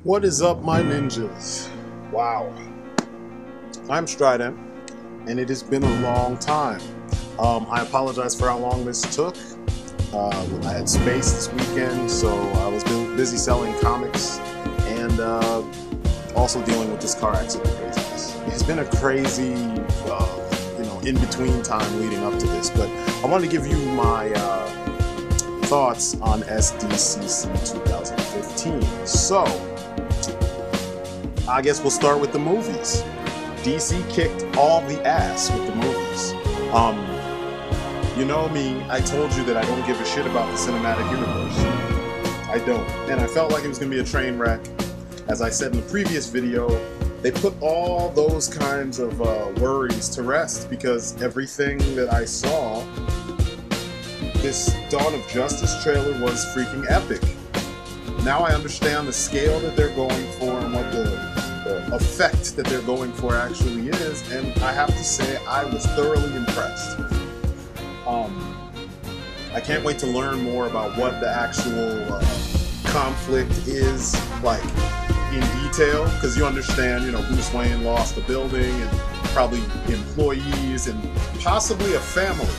What is up, my ninjas? Wow. I'm Strident, and it has been a long time. I apologize for how long this took. I had space this weekend, so I was busy selling comics and also dealing with this car accident craziness. It's been a crazy, in-between time leading up to this, but I wanted to give you my thoughts on SDCC 2015. So, I guess we'll start with the movies. DC kicked all the ass with the movies. You know me, I told you that I don't give a shit about the cinematic universe. I don't. And I felt like it was going to be a train wreck. As I said in the previous video, they put all those kinds of worries to rest because everything that I saw, this Dawn of Justice trailer was freaking epic. Now I understand the scale that they're going for and what the effect that they're going for actually is, and I have to say I was thoroughly impressed. I can't wait to learn more about what the actual conflict is like in detail, because you understand, Bruce Wayne lost a building and probably employees and possibly a family,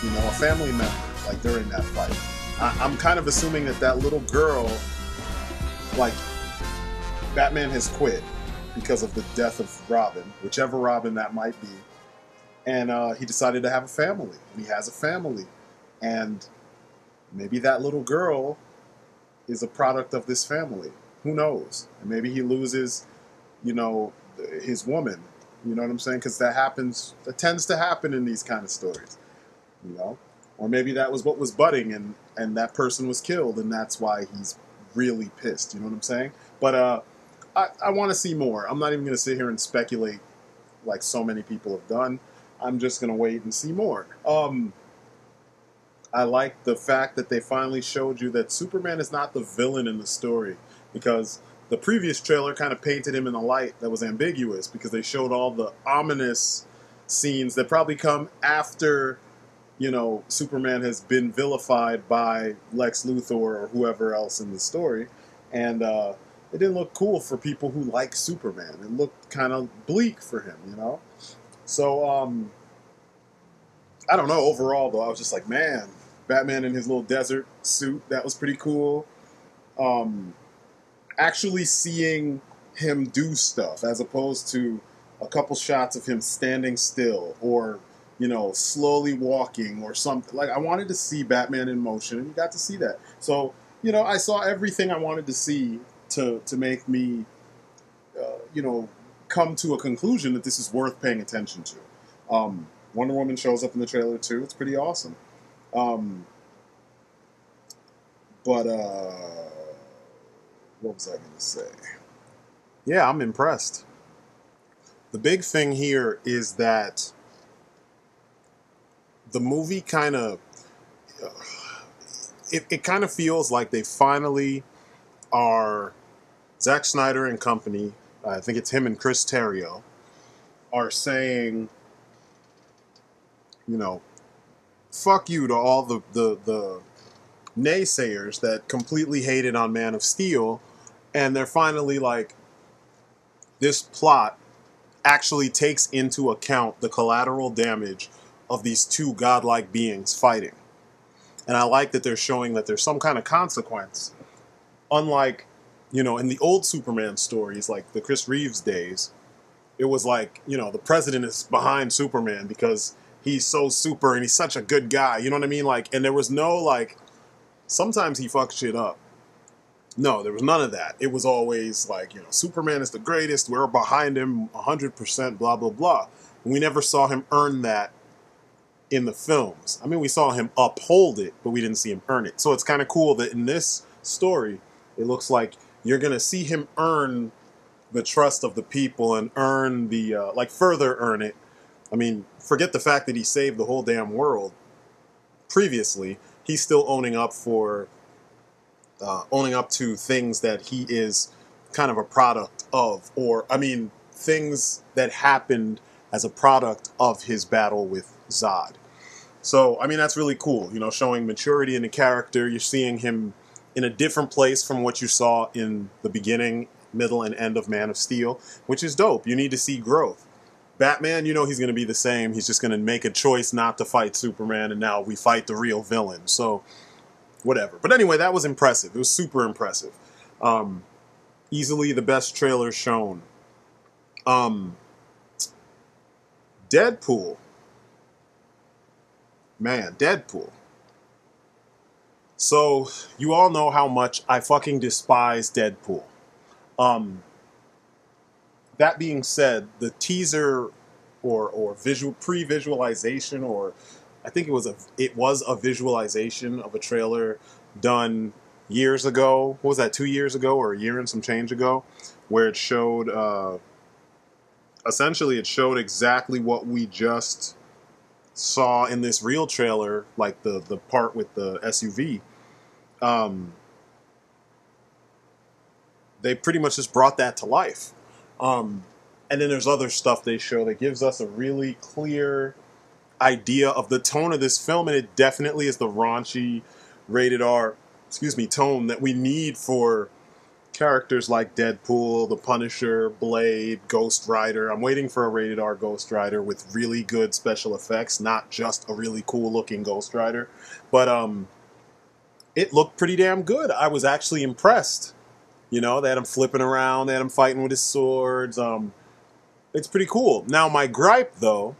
a family member, like during that fight. I'm kind of assuming that little girl, like, Batman has quit because of the death of Robin, whichever Robin that might be, and he decided to have a family, and he has a family, and maybe that little girl is a product of this family. Who knows? And maybe he loses, his woman. You know what I'm saying? Because that tends to happen in these kind of stories, Or maybe that was what was budding, and that person was killed, and that's why he's really pissed. You know what I'm saying? But I want to see more. I'm not even going to sit here and speculate like so many people have done. I'm just going to wait and see more. I like the fact that they finally showed you that Superman is not the villain in the story, because the previous trailer kind of painted him in a light that was ambiguous, because they showed all the ominous scenes that probably come after, Superman has been vilified by Lex Luthor or whoever else in the story. And it didn't look cool for people who like Superman. It looked kind of bleak for him, So, I don't know. Overall, though, I was just like, man, Batman in his little desert suit, that was pretty cool. Actually seeing him do stuff as opposed to a couple shots of him standing still or, slowly walking or something. Like, I wanted to see Batman in motion, and you got to see that. So, I saw everything I wanted to see to make me, come to a conclusion that this is worth paying attention to. Wonder Woman shows up in the trailer too. It's pretty awesome. What was I going to say? Yeah, I'm impressed. The big thing here is that the movie kind of, it kind of feels like they finally are, Zack Snyder and company, I think it's him and Chris Terrio, are saying, fuck you to all the naysayers that completely hated on Man of Steel, and they're finally like, this plot actually takes into account the collateral damage of these two godlike beings fighting. And I like that they're showing that there's some kind of consequence. Unlike, in the old Superman stories, like the Chris Reeves days, it was like, the president is behind Superman because he's so super and he's such a good guy. You know what I mean? Like, and there was no, like, sometimes he fucked shit up. No, there was none of that. It was always like, Superman is the greatest. We're behind him 100%, blah, blah, blah. And we never saw him earn that in the films. I mean, we saw him uphold it, but we didn't see him earn it. So it's kind of cool that in this story, it looks like you're going to see him earn the trust of the people and earn the, further earn it. I mean, forget the fact that he saved the whole damn world previously. He's still owning up to things that he is kind of a product of, or, things that happened as a product of his battle with Zod. So, that's really cool, showing maturity in the character. You're seeing him, in a different place from what you saw in the beginning, middle, and end of Man of Steel, which is dope. You need to see growth. Batman, you know he's going to be the same. He's just going to make a choice not to fight Superman, and now we fight the real villain. So, whatever. But anyway, that was impressive. It was super impressive. Easily the best trailer shown. Deadpool. Man, Deadpool. So, you all know how much I fucking despise Deadpool. That being said, the teaser or visual pre-visualization, or I think it was a visualization of a trailer done years ago. What was that, 2 years ago or a year and some change ago, where it showed essentially it showed exactly what we just saw in this real trailer, like the part with the SUV. They pretty much just brought that to life. And then there's other stuff they show that gives us a really clear idea of the tone of this film, and it definitely is the raunchy, rated R, tone that we need for characters like Deadpool, the Punisher, Blade, Ghost Rider. I'm waiting for a rated R Ghost Rider with really good special effects, not just a really cool looking Ghost Rider. But it looked pretty damn good. I was actually impressed. You know, they had him flipping around, they had him fighting with his swords. It's pretty cool. Now, my gripe, though,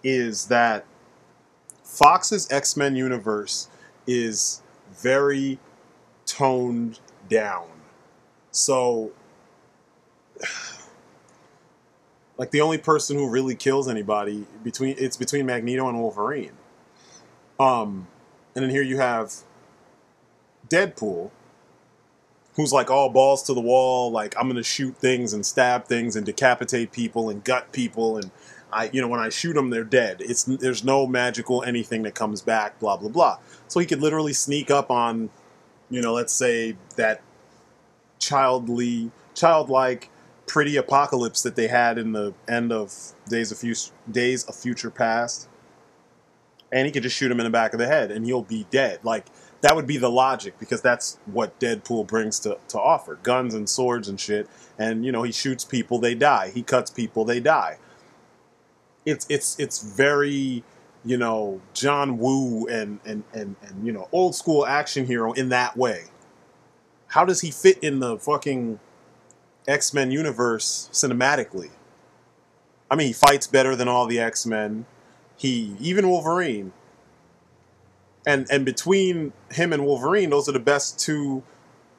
is that Fox's X-Men universe is very toned down. So, like, the only person who really kills anybody between Magneto and Wolverine. And then here you have Deadpool, who's like all balls to the wall, like I'm gonna shoot things and stab things and decapitate people and gut people, and when I shoot them, they're dead. There's no magical anything that comes back, blah blah blah. So he could literally sneak up on, let's say that childlike, pretty apocalypse that they had in the end of Days of Future Past, and he could just shoot him in the back of the head, and he'll be dead. Like, that would be the logic, because that's what Deadpool brings to offer. Guns and swords and shit. And, he shoots people, they die. He cuts people, they die. It's very, John Woo and old school action hero in that way. How does he fit in the fucking X-Men universe cinematically? I mean, he fights better than all the X-Men. Even Wolverine. And between him and Wolverine, those are the best two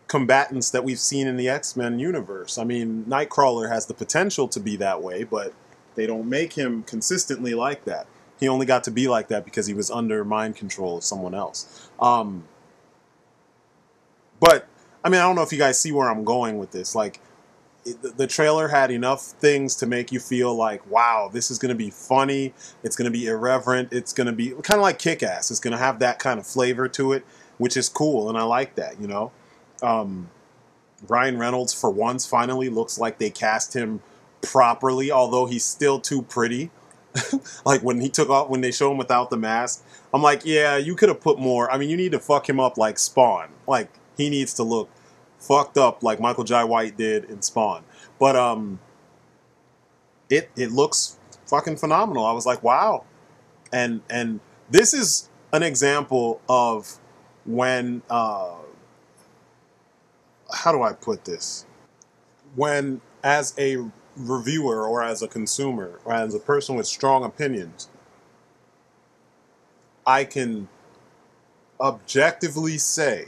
combatants that we've seen in the X-Men universe. I mean, Nightcrawler has the potential to be that way, but they don't make him consistently like that. He only got to be like that because he was under mind control of someone else. But, I mean, I don't know if you guys see where I'm going with this. Like, the trailer had enough things to make you feel like, wow, this is going to be funny, it's going to be irreverent, it's going to be kind of like Kick-Ass. It's going to have that kind of flavor to it, which is cool, and I like that, Ryan Reynolds, for once, finally looks like they cast him properly, although he's still too pretty. Like, when they show him without the mask, I'm like, yeah, you could have put more. I mean, you need to fuck him up like Spawn. Like, he needs to look fucked up like Michael Jai White did in Spawn. But it looks fucking phenomenal. I was like, wow. And this is an example of when how do I put this? When, as a reviewer or as a consumer or as a person with strong opinions, I can objectively say,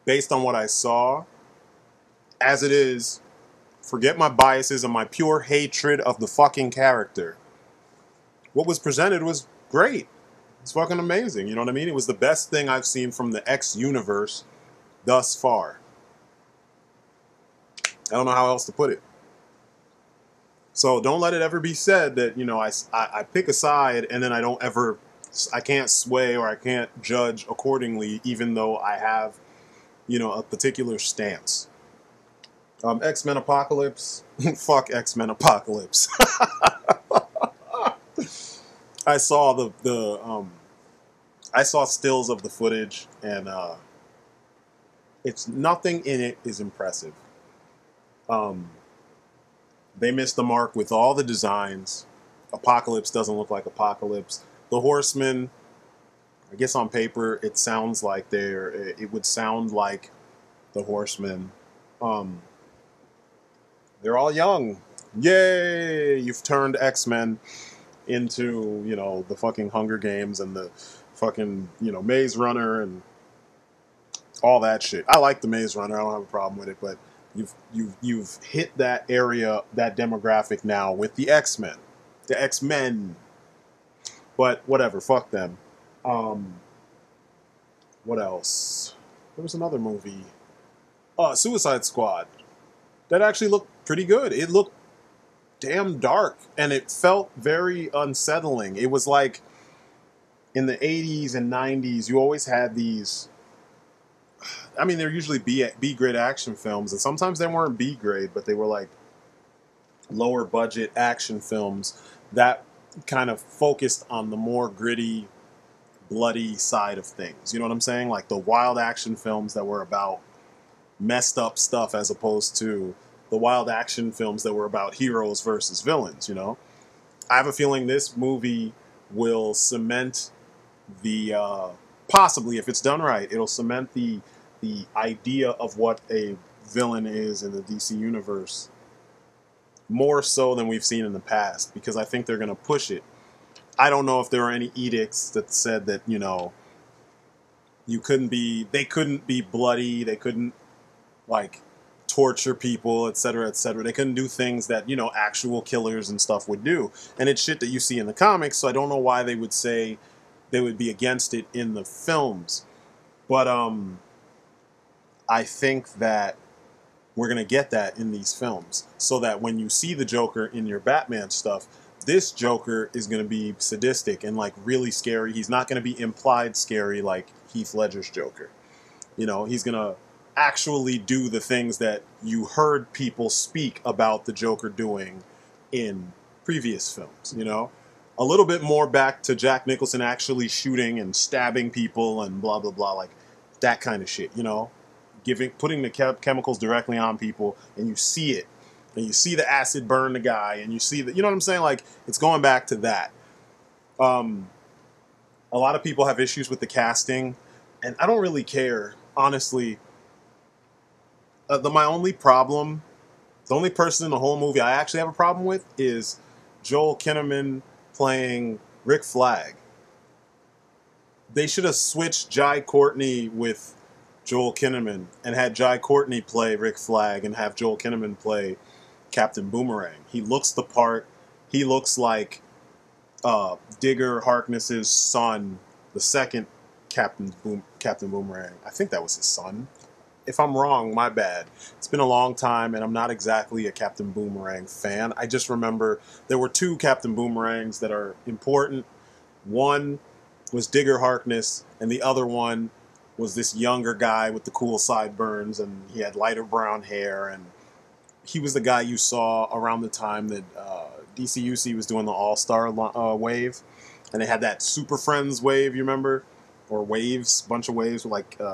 based on what I saw, as it is, forget my biases and my pure hatred of the fucking character, what was presented was great. It's fucking amazing, you know what I mean? It was the best thing I've seen from the X universe thus far. I don't know how else to put it. So don't let it ever be said that, I pick a side and then I can't sway or I can't judge accordingly, even though I have a particular stance. X-Men Apocalypse. Fuck X-Men Apocalypse. I saw I saw stills of the footage, and It's nothing in it is impressive. Um, they missed the mark with all the designs. Apocalypse doesn't look like Apocalypse. The Horsemen, I guess on paper it sounds like it would sound like the Horsemen. Um, they're all young. Yay! You've turned X-Men into, you know, the fucking Hunger Games and the fucking, you know, Maze Runner and all that shit. I like the Maze Runner. I don't have a problem with it, but you've hit that area, that demographic now with the X-Men. The X-Men. But whatever, fuck them. What else? There was another movie. Suicide Squad. That actually looked pretty good. It looked damn dark and it felt very unsettling. It was like in the 80s and 90s, you always had these, I mean, they're usually B-grade action films, and sometimes they weren't B-grade, but they were like lower budget action films that kind of focused on the more gritty, bloody side of things. You know what I'm saying? Like the wild action films that were about messed up stuff as opposed to the wild action films that were about heroes versus villains, you know? I have a feeling this movie will cement the, possibly, if it's done right, it'll cement the idea of what a villain is in the DC universe more so than we've seen in the past, because I think they're going to push it. I don't know if there were any edicts that said that, you know, they couldn't be bloody, they couldn't, like, torture people, etc., etc. They couldn't do things that, you know, actual killers and stuff would do. And it's shit that you see in the comics, so I don't know why they would say they would be against it in the films. But I think that we're going to get that in these films, so that when you see the Joker in your Batman stuff, this Joker is going to be sadistic and like really scary. He's not going to be implied scary like Heath Ledger's Joker. You know, he's going to actually do the things that you heard people speak about the Joker doing in previous films, you know? A little bit more back to Jack Nicholson actually shooting and stabbing people and blah, blah, blah, like that kind of shit, you know? Putting the chemicals directly on people, and you see it. And you see the acid burn the guy, and you see the, you know what I'm saying? Like, it's going back to that. A lot of people have issues with the casting, and I don't really care, honestly. My only problem, the only person in the whole movie I actually have a problem with is Joel Kinnaman playing Rick Flag. They should have switched Jai Courtney with Joel Kinnaman and had Jai Courtney play Rick Flag and have Joel Kinnaman play Captain Boomerang. He looks the part. He looks like Digger Harkness's son, the second Captain Boomerang. I think that was his son. If I'm wrong, my bad. It's been a long time, and I'm not exactly a Captain Boomerang fan. I just remember there were two Captain Boomerangs that are important. One was Digger Harkness, and the other one was this younger guy with the cool sideburns, and he had lighter brown hair, and he was the guy you saw around the time that DCUC was doing the All-Star wave, and they had that Super Friends wave, you remember? Or waves, bunch of waves, like is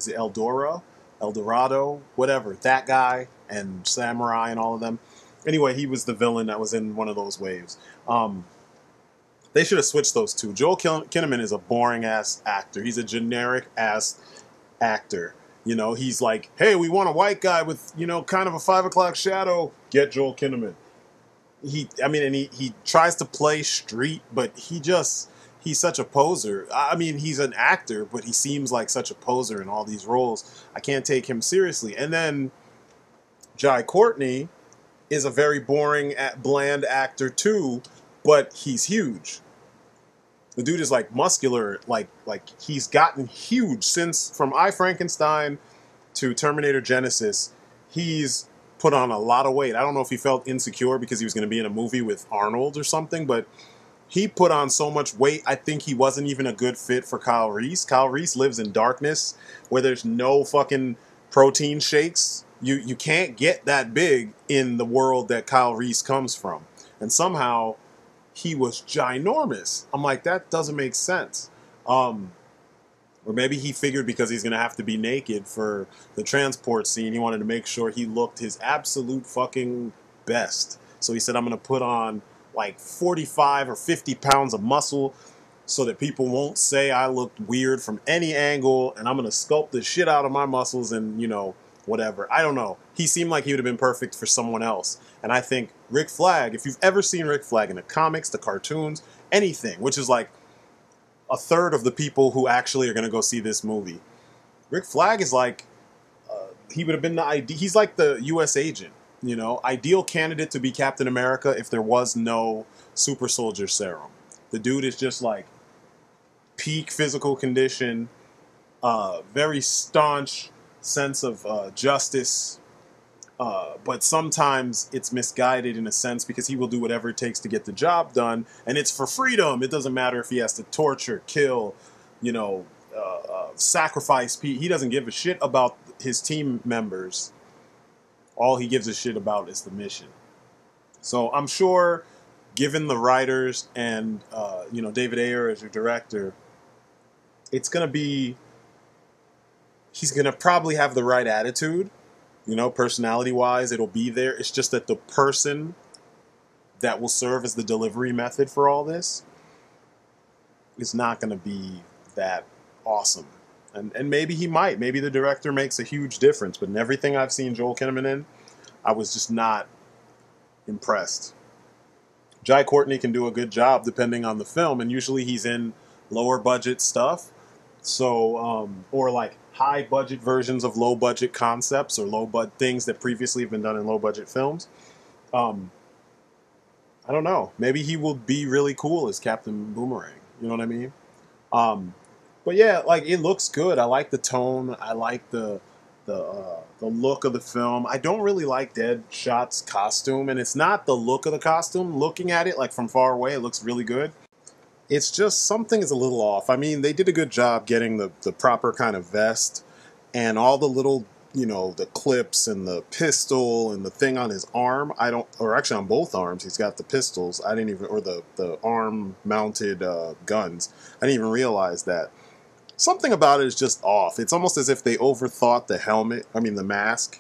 it Eldorado, whatever, that guy, and Samurai and all of them. Anyway, he was the villain that was in one of those waves. They should have switched those two. Joel Kinnaman is a boring-ass actor. He's a generic-ass actor. You know, he's like, hey, we want a white guy with, you know, kind of a 5 o'clock shadow. Get Joel Kinnaman. He tries to play street, but he's such a poser. I mean, he's an actor, but he seems like such a poser in all these roles. I can't take him seriously. And then Jai Courtney is a very boring, bland actor too, but he's huge. The dude is like muscular, like he's gotten huge since from I, Frankenstein to Terminator Genesis. He's put on a lot of weight. I don't know if he felt insecure because he was going to be in a movie with Arnold or something, but he put on so much weight, I think he wasn't even a good fit for Kyle Reese. Kyle Reese lives in darkness where there's no fucking protein shakes. You can't get that big in the world that Kyle Reese comes from. And somehow he was ginormous. I'm like, that doesn't make sense. What Or maybe he figured because he's going to have to be naked for the transport scene, he wanted to make sure he looked his absolute fucking best. So he said, I'm going to put on like 45 or 50 pounds of muscle so that people won't say I looked weird from any angle, and I'm going to sculpt the shit out of my muscles and, you know, whatever. I don't know. He seemed like he would have been perfect for someone else. And I think Rick Flag, if you've ever seen Rick Flag in the comics, the cartoons, anything, which is like a third of the people who actually are going to go see this movie, Rick Flag is like, he would have been he's like the U.S. agent, you know, ideal candidate to be Captain America if there was no super soldier serum. The dude is just like peak physical condition, very staunch sense of justice, but sometimes it's misguided in a sense because he will do whatever it takes to get the job done, and it's for freedom. It doesn't matter if he has to torture, kill, you know, sacrifice. He doesn't give a shit about his team members. All he gives a shit about is the mission. So I'm sure, given the writers and you know, David Ayer as your director, it's gonna be, he's gonna probably have the right attitude. You know, personality-wise, it'll be there. It's just that the person that will serve as the delivery method for all this is not going to be that awesome. And maybe he might. Maybe the director makes a huge difference. But in everything I've seen Joel Kinnaman in, I was just not impressed. Jai Courtney can do a good job depending on the film, and usually he's in lower-budget stuff. So, or like high-budget versions of low-budget concepts or low-budget things that previously have been done in low-budget films. I don't know. Maybe he will be really cool as Captain Boomerang. You know what I mean? But yeah, like, it looks good. I like the tone. I like the look of the film. I don't really like Deadshot's costume, and it's not the look of the costume. Looking at it, like, from far away, it looks really good. It's just something is a little off. I mean, they did a good job getting the proper kind of vest and all the little, you know, the clips and the pistol and the thing on his arm. Or actually on both arms, he's got the pistols. I didn't even, or the arm mounted guns. I didn't even realize that. Something about it is just off. It's almost as if they overthought the mask,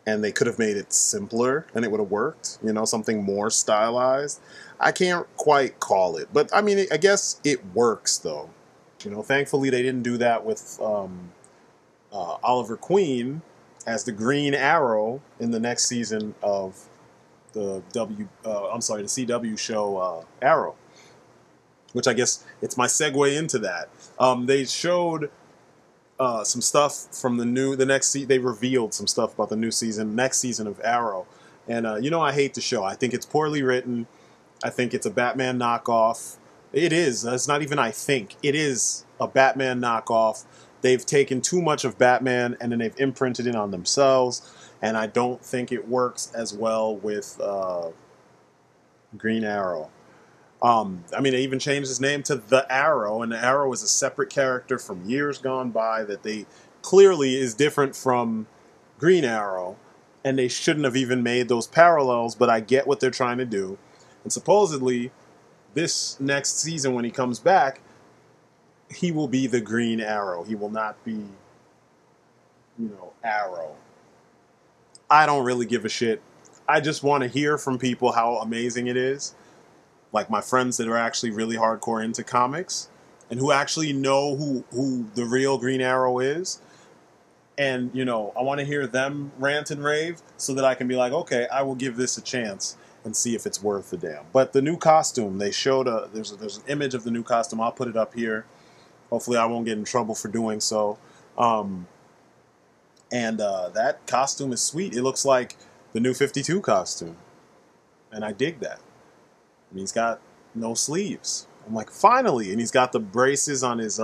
and they could have made it simpler and it would have worked, you know, something more stylized. I can't quite call it, but I mean, I guess it works though. You know, thankfully they didn't do that with Oliver Queen as the Green Arrow in the next season of the CW show Arrow, which I guess it's my segue into that. They showed some stuff from they revealed some stuff about the next season of Arrow. And, you know, I hate the show. I think it's poorly written. I think it's a Batman knockoff. It is. It's not even I think. It is a Batman knockoff. They've taken too much of Batman and then they've imprinted it on themselves. And I don't think it works as well with Green Arrow. I mean, they even changed his name to The Arrow, and The Arrow is a separate character from years gone by that they clearly is different from Green Arrow, and they shouldn't have even made those parallels, but I get what they're trying to do. And supposedly, this next season when he comes back, he will be the Green Arrow. He will not be, you know, Arrow. I don't really give a shit. I just want to hear from people how amazing it is. Like my friends that are actually really hardcore into comics and who actually know who the real Green Arrow is. And, you know, I want to hear them rant and rave so that I can be like, okay, I will give this a chance and see if it's worth the damn. But the new costume, they showed there's an image of the new costume. I'll put it up here. Hopefully I won't get in trouble for doing so. That costume is sweet. It looks like the new 52 costume. And I dig that. And he's got no sleeves. I'm like, finally. And he's got the braces on his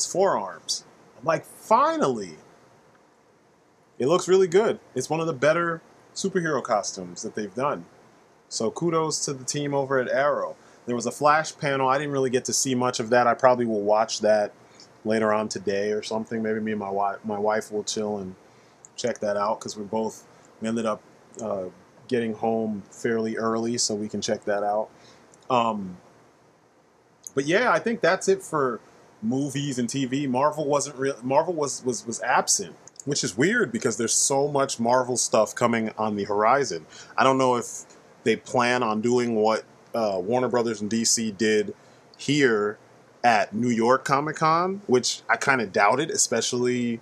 forearms. I'm like, finally. It looks really good. It's one of the better superhero costumes that they've done. So kudos to the team over at Arrow. There was a Flash panel. I didn't really get to see much of that. I probably will watch that later on today or something. Maybe me and my wife will chill and check that out because we ended up getting home fairly early so we can check that out. But yeah, I think that's it for movies and TV, Marvel wasn't real. Marvel was absent, which is weird because there's so much Marvel stuff coming on the horizon. I don't know if they plan on doing what Warner Brothers and DC did here at New York Comic Con, which I kind of doubted, especially,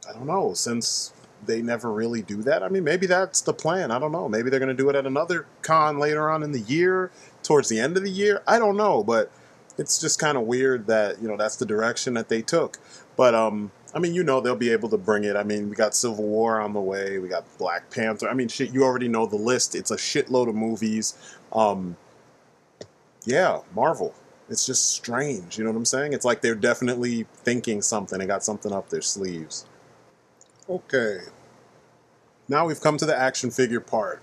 I don't know, since they never really do that. I mean, maybe that's the plan. I don't know. Maybe they're going to do it at another con later on in the year, towards the end of the year. I don't know, but it's just kind of weird that, you know, that's the direction that they took. But, I mean, you know, they'll be able to bring it. I mean, we got Civil War on the way. We got Black Panther. I mean, shit, you already know the list. It's a shitload of movies. Yeah, Marvel. It's just strange. You know what I'm saying? It's like they're definitely thinking something. They got something up their sleeves. Okay. Now we've come to the action figure part.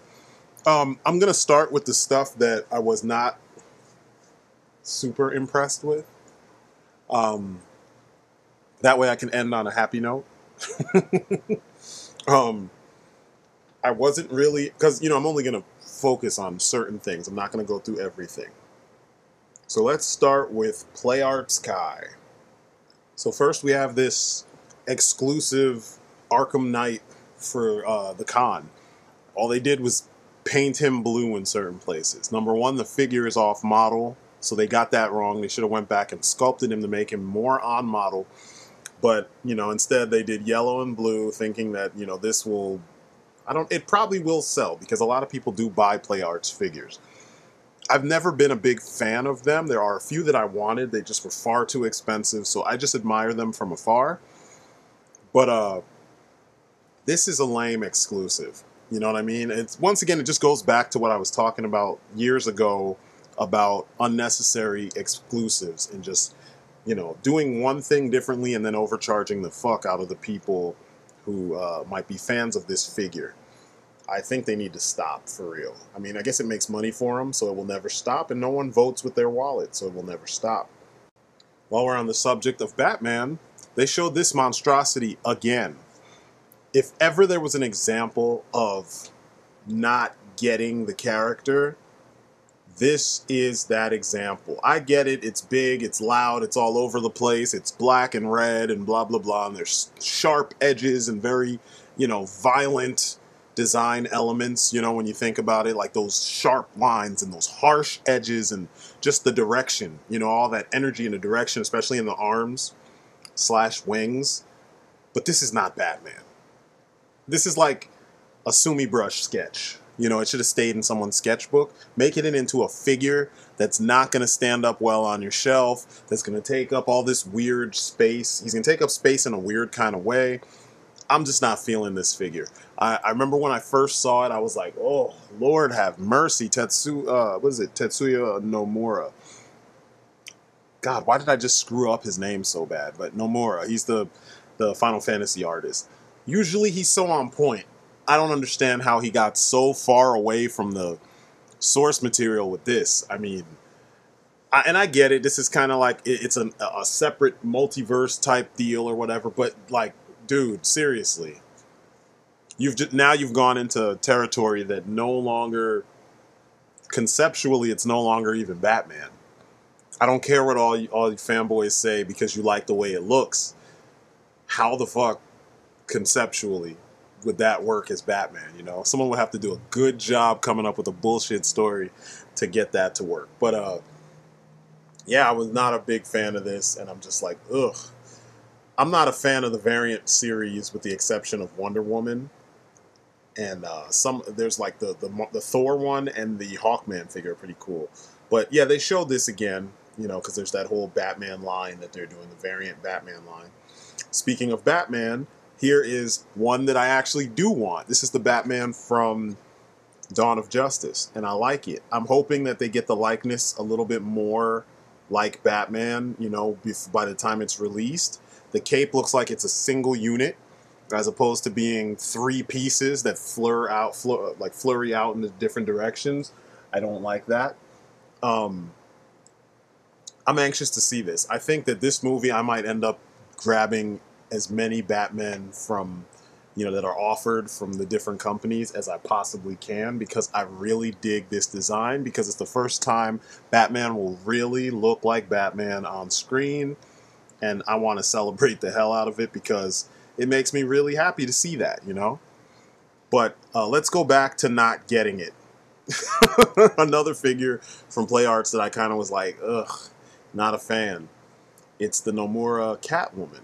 I'm going to start with the stuff that I was not super impressed with. That way I can end on a happy note. I wasn't really, because, you know, I'm only going to focus on certain things. I'm not going to go through everything. So let's start with Play Arts Kai. So first we have this exclusive Arkham Knight for the con. All they did was paint him blue in certain places. Number one, the figure is off model, so they got that wrong. They should have went back and sculpted him to make him more on model. But, you know, instead they did yellow and blue, thinking that, you know, this will, it probably will sell, because a lot of people do buy Play Arts figures. I've never been a big fan of them. There are a few that I wanted. They just were far too expensive, so I just admire them from afar. But this is a lame exclusive. You know what I mean? It's, once again, it just goes back to what I was talking about years ago about unnecessary exclusives and just, you know, doing one thing differently and then overcharging the fuck out of the people who might be fans of this figure. I think they need to stop, for real. I mean, I guess it makes money for them, so it will never stop, and no one votes with their wallet, so it will never stop. While we're on the subject of Batman, they showed this monstrosity again. If ever there was an example of not getting the character, this is that example. I get it, it's big, it's loud, it's all over the place, it's black and red and blah, blah, blah, and there's sharp edges and very, you know, violent design elements, you know, when you think about it, like those sharp lines and those harsh edges and just the direction, you know, all that energy in the direction, especially in the arms / wings. But this is not Batman. This is like a Sumi brush sketch. You know, it should have stayed in someone's sketchbook. Making it into a figure that's not going to stand up well on your shelf, that's going to take up all this weird space. He's going to take up space in a weird kind of way. I'm just not feeling this figure. I remember when I first saw it, I was like, oh, Lord have mercy, Tetsuya Nomura. God, why did I just screw up his name so bad? But Nomura, he's the Final Fantasy artist. Usually he's so on point. I don't understand how he got so far away from the source material with this. I mean, and I get it. This is kind of like, it's a separate multiverse type deal or whatever. But, like, dude, seriously. Now you've gone into territory that no longer, conceptually, it's no longer even Batman. I don't care what all you fanboys say because you like the way it looks. How the fuck, conceptually, would that work as Batman, you know? Someone would have to do a good job coming up with a bullshit story to get that to work. But, yeah, I was not a big fan of this, and I'm just like, ugh. I'm not a fan of the variant series with the exception of Wonder Woman. And there's like the Thor one and the Hawkman figure are pretty cool. But yeah, they showed this again, you know, because there's that whole Batman line that they're doing, the variant Batman line. Speaking of Batman, here is one that I actually do want. This is the Batman from Dawn of Justice, and I like it. I'm hoping that they get the likeness a little bit more like Batman, you know, by the time it's released. The cape looks like it's a single unit, as opposed to being 3 pieces that flurry out in the different directions. I don't like that. I'm anxious to see this. I think that this movie, I might end up grabbing as many Batmen from, you know, that are offered from the different companies as I possibly can, because I really dig this design, because it's the first time Batman will really look like Batman on screen, and I want to celebrate the hell out of it because it makes me really happy to see that, you know? But let's go back to not getting it. Another figure from Play Arts that I kind of was like, ugh, not a fan. It's the Nomura Catwoman.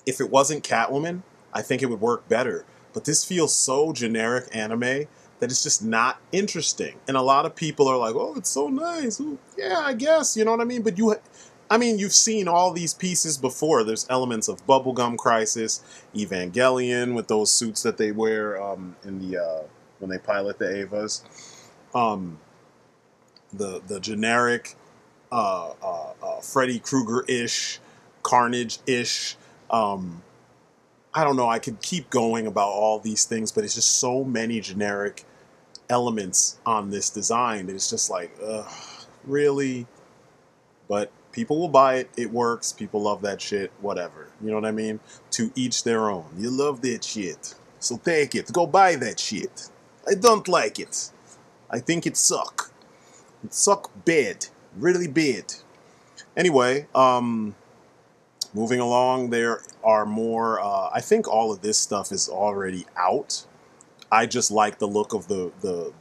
If it wasn't Catwoman, I think it would work better. But this feels so generic anime that it's just not interesting. And a lot of people are like, oh, it's so nice. Ooh, yeah, I guess, you know what I mean? But you've seen all these pieces before. There's elements of Bubblegum Crisis, Evangelion with those suits that they wear in the when they pilot the Avas. The generic Freddy Krueger-ish, Carnage-ish. I don't know, I could keep going about all these things, but it's just so many generic elements on this design that it's just like, ugh, really? But people will buy it, it works, people love that shit, whatever. You know what I mean? To each their own. You love that shit, so take it, go buy that shit. I don't like it. I think it suck. It suck bad. Really bad. Anyway, moving along, there are more, I think all of this stuff is already out. I just like the look of the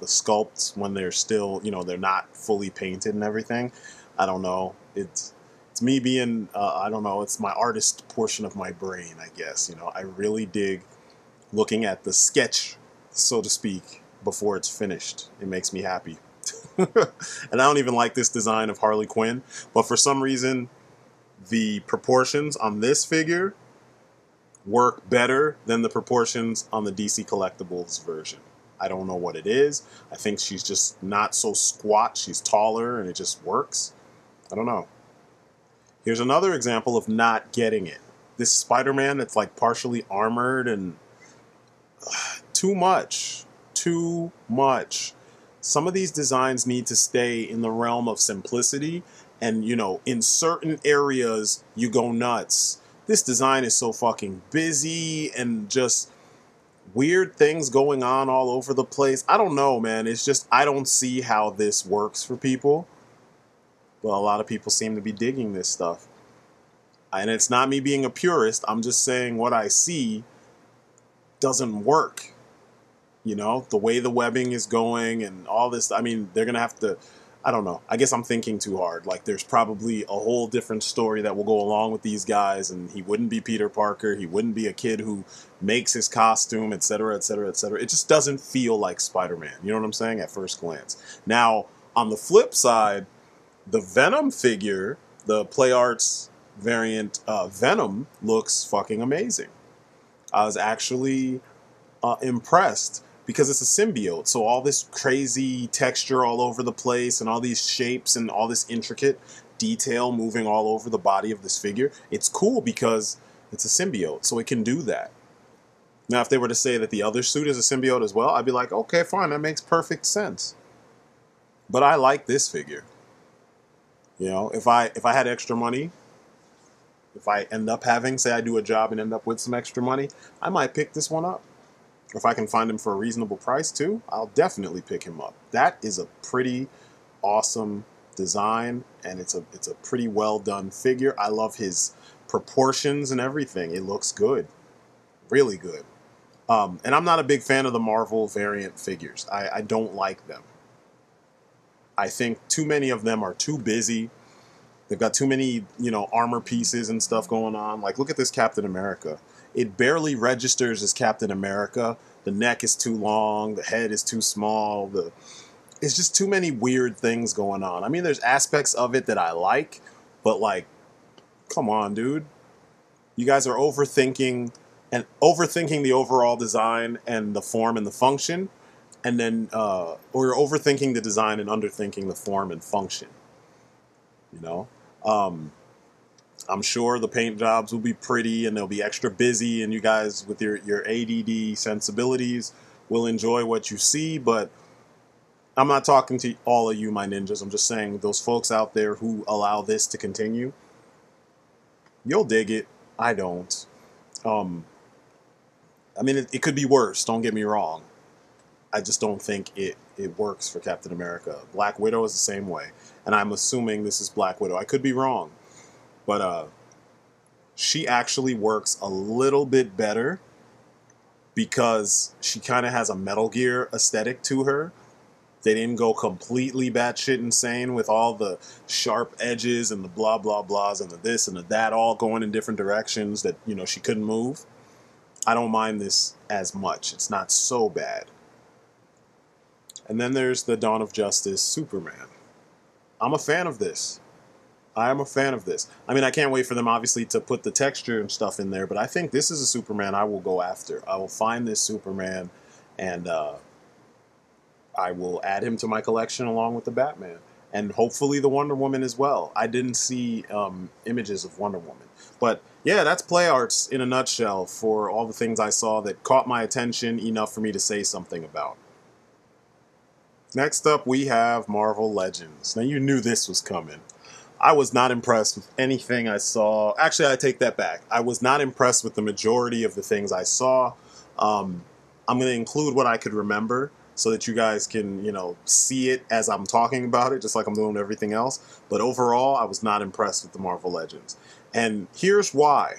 sculpts when they're still, you know, they're not fully painted and everything. I don't know. It's me being, I don't know, it's my artist portion of my brain, I guess. You know, I really dig looking at the sketch, so to speak, before it's finished. It makes me happy. And I don't even like this design of Harley Quinn, but for some reason, the proportions on this figure work better than the proportions on the DC Collectibles version. I don't know what it is. I think she's just not so squat. She's taller and it just works. I don't know. Here's another example of not getting it. This Spider-Man that's like partially armored and too much. Too much. Some of these designs need to stay in the realm of simplicity, and, you know, in certain areas you go nuts. This design is so fucking busy and just weird things going on all over the place. I don't know, man. It's just, I don't see how this works for people. Well, a lot of people seem to be digging this stuff. And it's not me being a purist. I'm just saying what I see doesn't work. You know, the way the webbing is going and all this, I mean, they're going to have to, I don't know. I guess I'm thinking too hard. Like, there's probably a whole different story that will go along with these guys, and he wouldn't be Peter Parker. He wouldn't be a kid who makes his costume, etc., etc., etc. It just doesn't feel like Spider-Man. You know what I'm saying? At first glance. Now, on the flip side, the Venom figure, the Play Arts variant Venom, looks fucking amazing. I was actually impressed, because it's a symbiote, so all this crazy texture all over the place and all these shapes and all this intricate detail moving all over the body of this figure, it's cool because it's a symbiote, so it can do that. Now, if they were to say that the other suit is a symbiote as well, I'd be like, okay, fine, that makes perfect sense. But I like this figure. You know, if I had extra money, if I end up having, say I do a job and end up with some extra money, I might pick this one up. If I can find him for a reasonable price too, I'll definitely pick him up. That is a pretty awesome design, and it's a pretty well done figure. I love his proportions and everything. It looks good. Really good. And I'm not a big fan of the Marvel variant figures. I don't like them. I think too many of them are too busy. They've got too many, you know, armor pieces and stuff going on. Like, look at this Captain America. It barely registers as Captain America. The neck is too long. The head is too small. It's just too many weird things going on. I mean, there's aspects of it that I like, but, like, come on, dude. You guys are overthinking the overall design and the form and the function, and then, or you're overthinking the design and underthinking the form and function. You know? I'm sure the paint jobs will be pretty and they'll be extra busy, and you guys with your ADD sensibilities will enjoy what you see, but I'm not talking to all of you, my ninjas. I'm just saying those folks out there who allow this to continue, you'll dig it. I don't. I mean, it could be worse, don't get me wrong. I just don't think it works for Captain America. Black Widow is the same way. And I'm assuming this is Black Widow. I could be wrong. But she actually works a little bit better because she kind of has a Metal Gear aesthetic to her. They didn't go completely batshit insane with all the sharp edges and the blah blah blahs and the this and the that all going in different directions that, you know, she couldn't move. I don't mind this as much. It's not so bad. And then there's the Dawn of Justice Superman. I'm a fan of this. I am a fan of this. I mean, I can't wait for them, obviously, to put the texture and stuff in there, but I think this is a Superman I will go after. I will find this Superman, and I will add him to my collection along with the Batman. And hopefully the Wonder Woman as well. I didn't see images of Wonder Woman. But yeah, that's Play Arts in a nutshell for all the things I saw that caught my attention enough for me to say something about. Next up, we have Marvel Legends. Now, you knew this was coming. I was not impressed with anything I saw. Actually, I take that back. I was not impressed with the majority of the things I saw. I'm going to include what I could remember so that you guys can, you know, see it as I'm talking about it, just like I'm doing everything else. But overall, I was not impressed with the Marvel Legends. And here's why.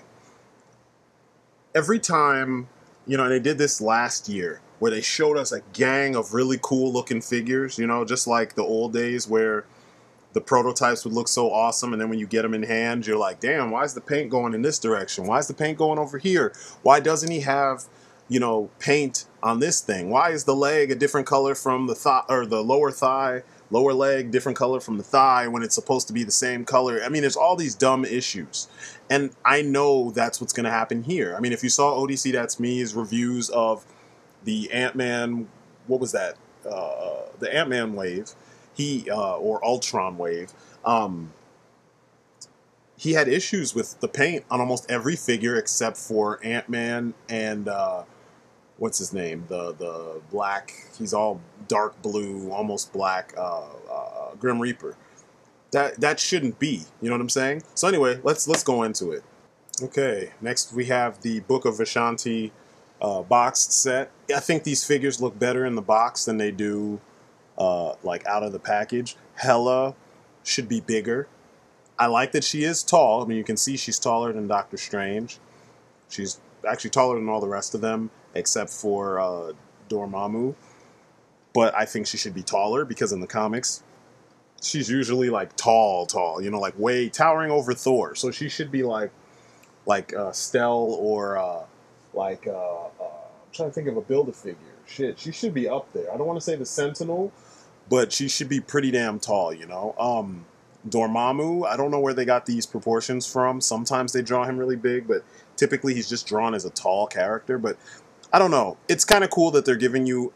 Every time, you know, and they did this last year, where they showed us a gang of really cool looking figures, you know, just like the old days where the prototypes would look so awesome, and then when you get them in hand, you're like, damn, why is the paint going in this direction? Why is the paint going over here? Why doesn't he have, you know, paint on this thing? Why is the leg a different color from the thigh, or the lower thigh, lower leg different color from the thigh when it's supposed to be the same color? I mean, there's all these dumb issues. And I know that's what's going to happen here. I mean, if you saw ODC That's Me's reviews of the Ant-Man, what was that? The Ant-Man wave, or Ultron wave, he had issues with the paint on almost every figure except for Ant-Man and, what's his name? The black, he's all dark blue, almost black, Grim Reaper. That shouldn't be, you know what I'm saying? So anyway, let's go into it. Okay, next we have the Book of Vishanti boxed set. I think these figures look better in the box than they do like out of the package. Hela should be bigger. I like that she is tall. I mean, you can see she's taller than Doctor Strange. She's actually taller than all the rest of them except for Dormammu. But I think she should be taller because in the comics she's usually like tall, you know, like way towering over Thor. So she should be like Stell or I'm trying to think of a Build-A-Figure. Shit, she should be up there. I don't want to say the Sentinel, but she should be pretty damn tall, you know? Dormammu, I don't know where they got these proportions from. Sometimes they draw him really big, but typically he's just drawn as a tall character. But I don't know. It's kind of cool that they're giving you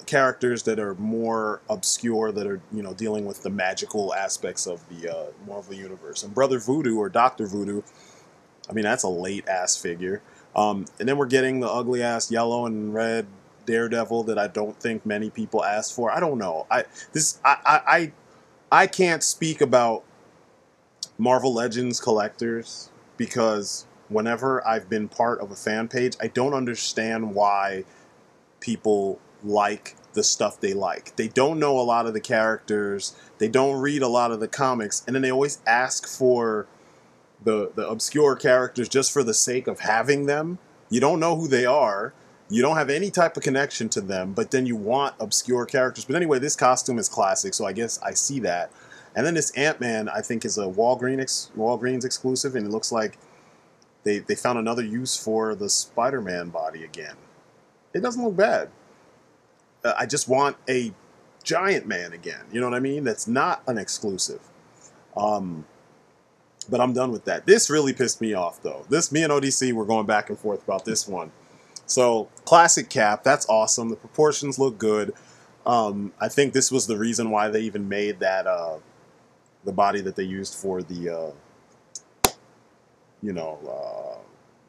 characters that are more obscure, that are, you know, dealing with the magical aspects of the Marvel Universe. And Brother Voodoo, or Dr. Voodoo, I mean, that's a late-ass figure. And then we're getting the ugly-ass yellow and red Daredevil that I don't think many people asked for. I don't know. I can't speak about Marvel Legends collectors because whenever I've been part of a fan page, I don't understand why people like the stuff they like. They don't know a lot of the characters. They don't read a lot of the comics. And then they always ask for the obscure characters just for the sake of having them. You don't know who they are. You don't have any type of connection to them, but then you want obscure characters. But anyway, this costume is classic, so I guess I see that. And then this Ant-Man, I think, is a Walgreens exclusive, and it looks like they found another use for the Spider-Man body again. It doesn't look bad. I just want a Giant Man again. You know what I mean? That's not an exclusive. But I'm done with that. This really pissed me off, though. Me and ODC were going back and forth about this one. So, classic Cap, that's awesome. The proportions look good. I think this was the reason why they even made that, the body that they used for the,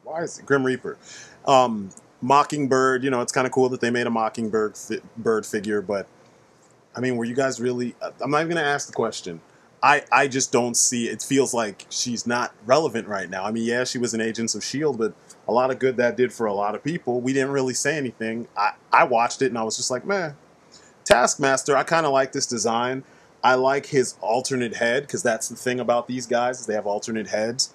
why is it? Grim Reaper. Mockingbird, you know, it's kind of cool that they made a Mockingbird bird figure, but, I mean, were you guys really, I'm not even going to ask the question. I just don't see, it feels like she's not relevant right now. I mean, yeah, she was in Agents of S.H.I.E.L.D., but a lot of good that did for a lot of people. We didn't really say anything. I watched it and I was just like, man. Taskmaster, I kind of like this design. I like his alternate head, because that's the thing about these guys, is they have alternate heads.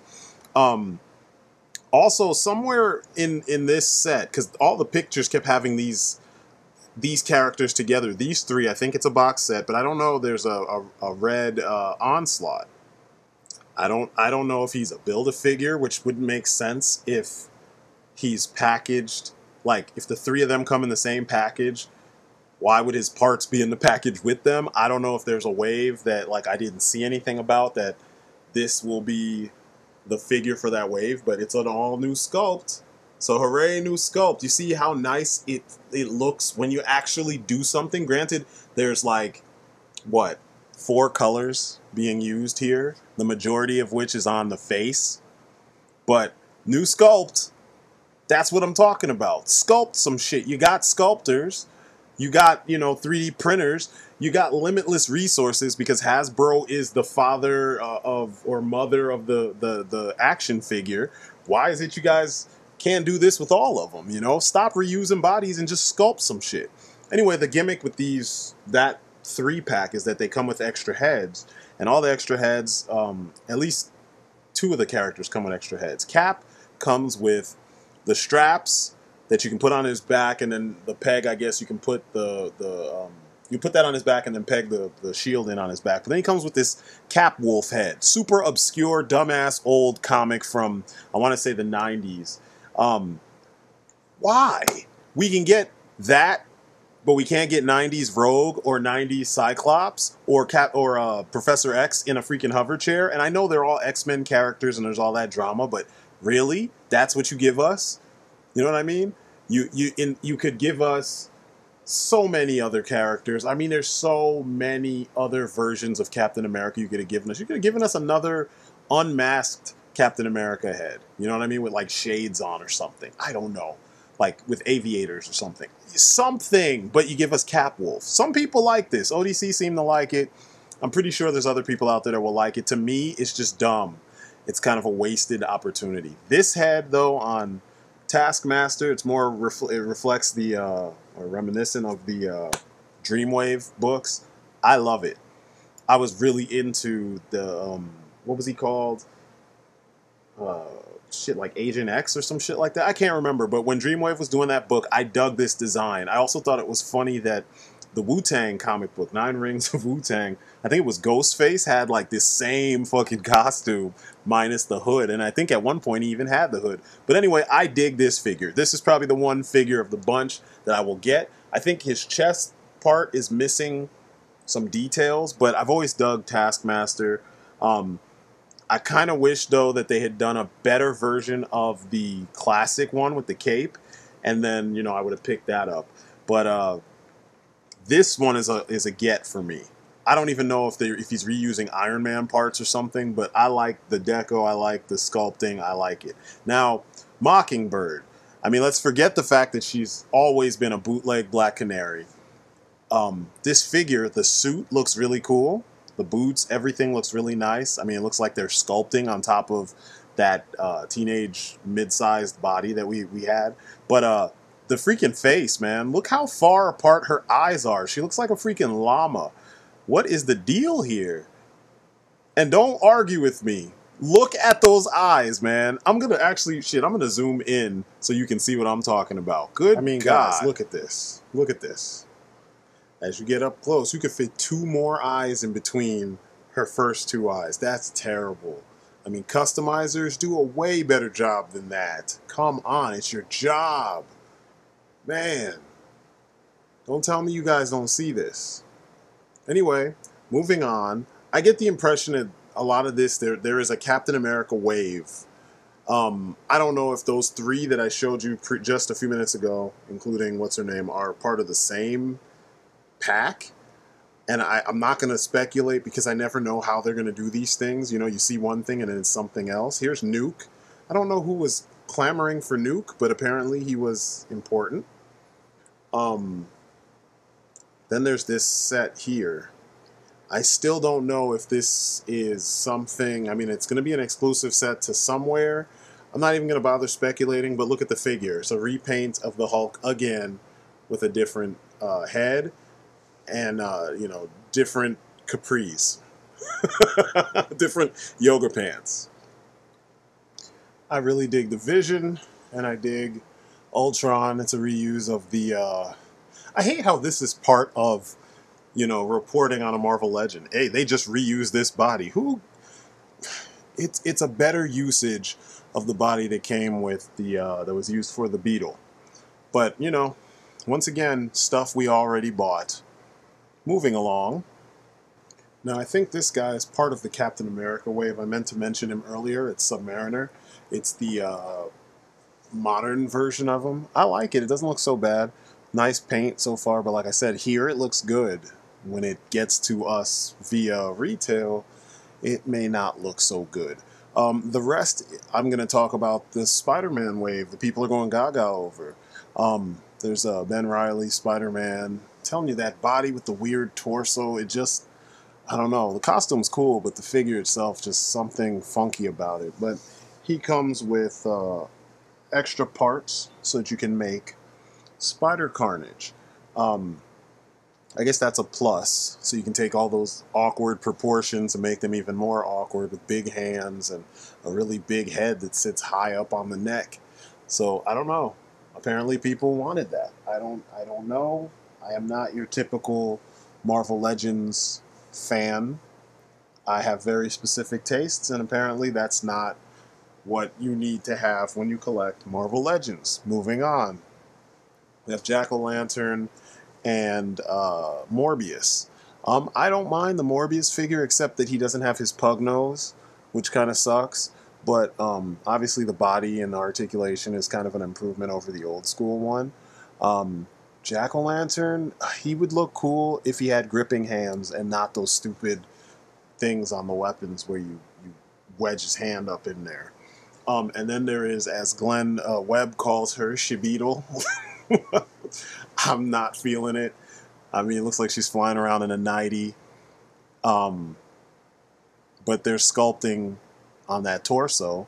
Also, somewhere in this set, because all the pictures kept having these characters together, these three, I think it's a box set, but I don't know, there's a red Onslaught. I don't know if he's a Build-A-Figure, which wouldn't make sense if he's packaged, like, if the three of them come in the same package, why would his parts be in the package with them? I don't know if there's a wave that, like, I didn't see anything about, that this will be the figure for that wave, but it's an all-new sculpt. So hooray, new sculpt. You see how nice it looks when you actually do something? Granted, there's like, what, 4 colors being used here, the majority of which is on the face. But new sculpt, that's what I'm talking about. Sculpt some shit. You got sculptors. You got, you know, 3D printers. You got limitless resources, because Hasbro is the father of, or mother of the action figure. Why is it you guys can't do this with all of them, you know? Stop reusing bodies and just sculpt some shit. Anyway, the gimmick with that 3-pack is that they come with extra heads. And all the extra heads, at least 2 of the characters come with extra heads. Cap comes with the straps that you can put on his back, and then the peg, I guess you can put you put that on his back and then peg the shield in on his back. But then he comes with this Cap Wolf head. Super obscure, dumbass, old comic from, I want to say, the 90s. Why? We can get that, but we can't get 90s Rogue or 90s Cyclops or Professor X in a freaking hover chair. And I know they're all X-Men characters and there's all that drama, but really? That's what you give us? You know what I mean? You could give us so many other characters. I mean, there's so many other versions of Captain America you could have given us. You could have given us another unmasked Captain America head. You know what I mean? With like shades on or something. I don't know. Like with aviators or something. Something, but you give us Cap Wolf. Some people like this. ODC seem to like it. I'm pretty sure there's other people out there that will like it. To me, it's just dumb. It's kind of a wasted opportunity. This head, though, on Taskmaster, it's more it reflects the or reminiscent of the Dreamwave books. I love it. I was really into the what was he called? Shit, like Agent X or some shit like that. I can't remember, but when Dreamwave was doing that book, I dug this design. I also thought it was funny that the Wu-Tang comic book, 9 Rings of Wu-Tang, I think it was Ghostface, had like this same fucking costume minus the hood, and I think at one point he even had the hood. But anyway, I dig this figure. This is probably the one figure of the bunch that I will get. I think his chest part is missing some details, but I've always dug Taskmaster. I kind of wish, though, that they had done a better version of the classic one with the cape, and then, you know, I would have picked that up. But this one is a get for me. I don't even know if he's reusing Iron Man parts or something, but I like the deco, I like the sculpting, I like it. Now, Mockingbird. I mean, let's forget the fact that she's always been a bootleg Black Canary. This figure, the suit, looks really cool. The boots, everything looks really nice. I mean, it looks like they're sculpting on top of that teenage mid-sized body that we had. But the freaking face, man. Look how far apart her eyes are. She looks like a freaking llama. What is the deal here? And don't argue with me. Look at those eyes, man. I'm going to actually, I'm going to zoom in so you can see what I'm talking about. Good God. I mean, guys, look at this. Look at this. As you get up close, you could fit 2 more eyes in between her first 2 eyes. That's terrible. I mean, customizers do a way better job than that. Come on, it's your job. Man, don't tell me you guys don't see this. Anyway, moving on. I get the impression that a lot of this, there is a Captain America wave. I don't know if those 3 that I showed you just a few minutes ago, including what's her name, are part of the same pack, and I'm not going to speculate because I never know how they're going to do these things. You know, you see one thing and then it's something else. Here's Nuke. I don't know who was clamoring for Nuke, but apparently he was important. Then there's this set here. I still don't know if this is something. I mean, it's going to be an exclusive set to somewhere. I'm not even going to bother speculating, but look at the figure. It's a repaint of the Hulk again with a different head and, different capris, different yoga pants. I really dig the Vision, and I dig Ultron. It's a reuse of the. I hate how this is part of, reporting on a Marvel Legend. Hey, they just reused this body. Who? It's a better usage of the body that came with the that was used for the Beetle. But once again, stuff we already bought. Moving along. Now, I think this guy is part of the Captain America wave. I meant to mention him earlier. It's Submariner. It's the modern version of him. I like it. It doesn't look so bad. Nice paint so far, but like I said, here it looks good. When it gets to us via retail, it may not look so good. The rest, I'm going to talk about the Spider-Man wave. The people are going gaga over. There's Ben Reilly, Spider-Man. I'm telling you, that body with the weird torso, it just, I don't know. The costume's cool, but the figure itself, just something funky about it. But he comes with extra parts so that you can make Spider Carnage. I guess that's a plus. So you can take all those awkward proportions and make them even more awkward with big hands and a really big head that sits high up on the neck. So I don't know. Apparently people wanted that. I don't know. I am not your typical Marvel Legends fan. I have very specific tastes, and apparently that's not what you need to have when you collect Marvel Legends. Moving on. We have Jack-O-Lantern and Morbius. I don't mind the Morbius figure, except that he doesn't have his pug nose, which kind of sucks. But obviously the body and the articulation is kind of an improvement over the old school one. Jack-O-Lantern, he would look cool if he had gripping hands and not those stupid things on the weapons where you wedge his hand up in there. And then there is, as Glenn Webb calls her, She-Beetle. I'm not feeling it. I mean, it looks like she's flying around in a nightie. But they're sculpting on that torso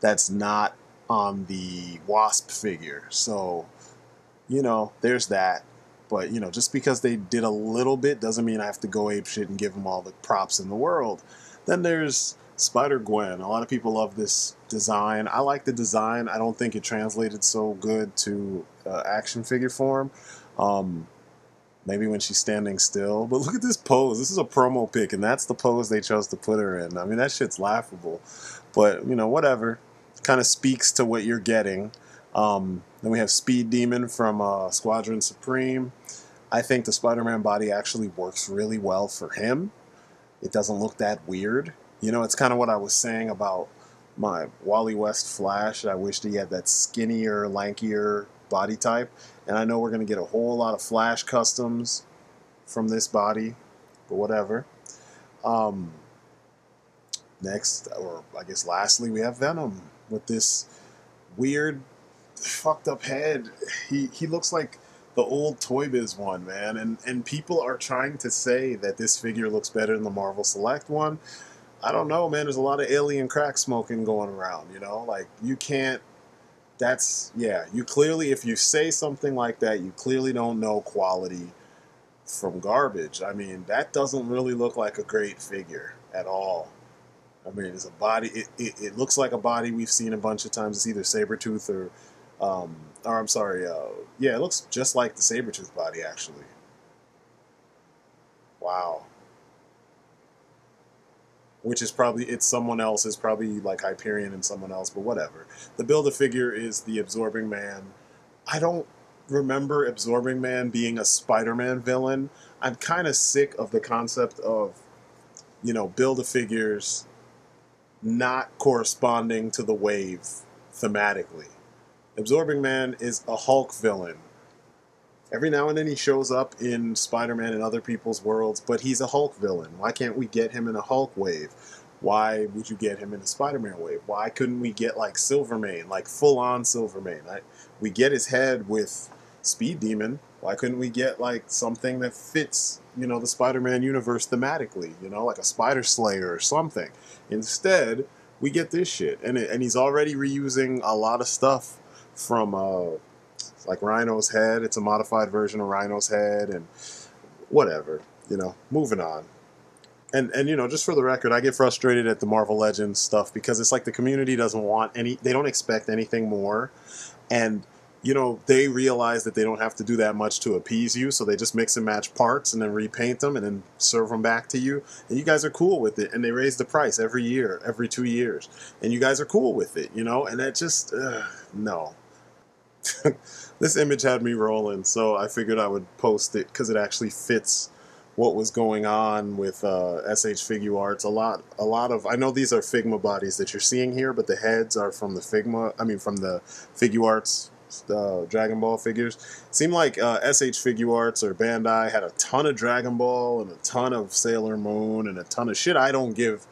that's not on the Wasp figure. So, there's that. But, just because they did a little bit doesn't mean I have to go apeshit and give them all the props in the world. Then there's Spider-Gwen. A lot of people love this design. I like the design. I don't think it translated so good to action figure form. Maybe when she's standing still. But look at this pose. This is a promo pic, and that's the pose they chose to put her in. I mean, that shit's laughable. But, whatever. Kind of speaks to what you're getting. Then we have Speed Demon from Squadron Supreme. I think the Spider-Man body actually works really well for him. It doesn't look that weird. It's kind of what I was saying about my Wally West Flash. I wished he had that skinnier, lankier body type. And I know we're going to get a whole lot of Flash customs from this body, but whatever. Next, or I guess lastly, we have Venom with this weird, fucked up head. He looks like the old Toy Biz one, man. And people are trying to say that this figure looks better than the Marvel Select one. I don't know, man. There's a lot of alien crack smoking going around, Like, you can't... you clearly, if you say something like that, you clearly don't know quality from garbage. I mean, that doesn't really look like a great figure at all. I mean, it's a body... It looks like a body we've seen a bunch of times. It's either Sabretooth or I'm sorry, yeah, it looks just like the Sabretooth body, actually. Wow. Which is probably, it's someone else, it's probably like Hyperion and someone else, but whatever. The Build-A-Figure is the Absorbing Man. I don't remember Absorbing Man being a Spider-Man villain. I'm kind of sick of the concept of, Build-A-Figures not corresponding to the wave thematically. Absorbing Man is a Hulk villain. Every now and then he shows up in Spider-Man and other people's worlds, but he's a Hulk villain. Why can't we get him in a Hulk wave? Why would you get him in a Spider-Man wave? Why couldn't we get like full-on Silvermane? We get his head with Speed Demon. Why couldn't we get like something that fits, you know, the Spider-Man universe thematically, you know, like a Spider Slayer or something? Instead, we get this shit, and he's already reusing a lot of stuff from like Rhino's head. It's a modified version of Rhino's head, and whatever, you know. Moving on. And you know, just for the record, I get frustrated at the Marvel Legends stuff because it's like the community doesn't want they don't expect anything more, and you know, they realize that they don't have to do that much to appease you, so they just mix and match parts and then repaint them and then serve them back to you, and you guys are cool with it, and they raise the price every year, every 2 years, and you guys are cool with it, you know, and that just no. This image had me rolling, so I figured I would post it because it actually fits what was going on with SH Figuarts. A lot of, I know these are Figma bodies that you're seeing here, but the heads are from the from the Figuarts Dragon Ball figures. Seemed like SH Figuarts or Bandai had a ton of Dragon Ball and a ton of Sailor Moon and a ton of shit I don't give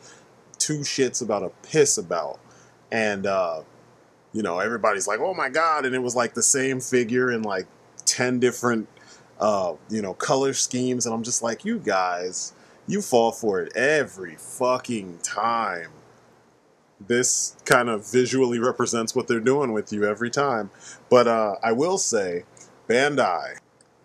two shits about a piss about. And you know, everybody's like, oh my god, and it was like the same figure in like 10 different you know, color schemes, and I'm just like, you guys, you fall for it every fucking time. This kind of visually represents what they're doing with you every time. But I will say, Bandai,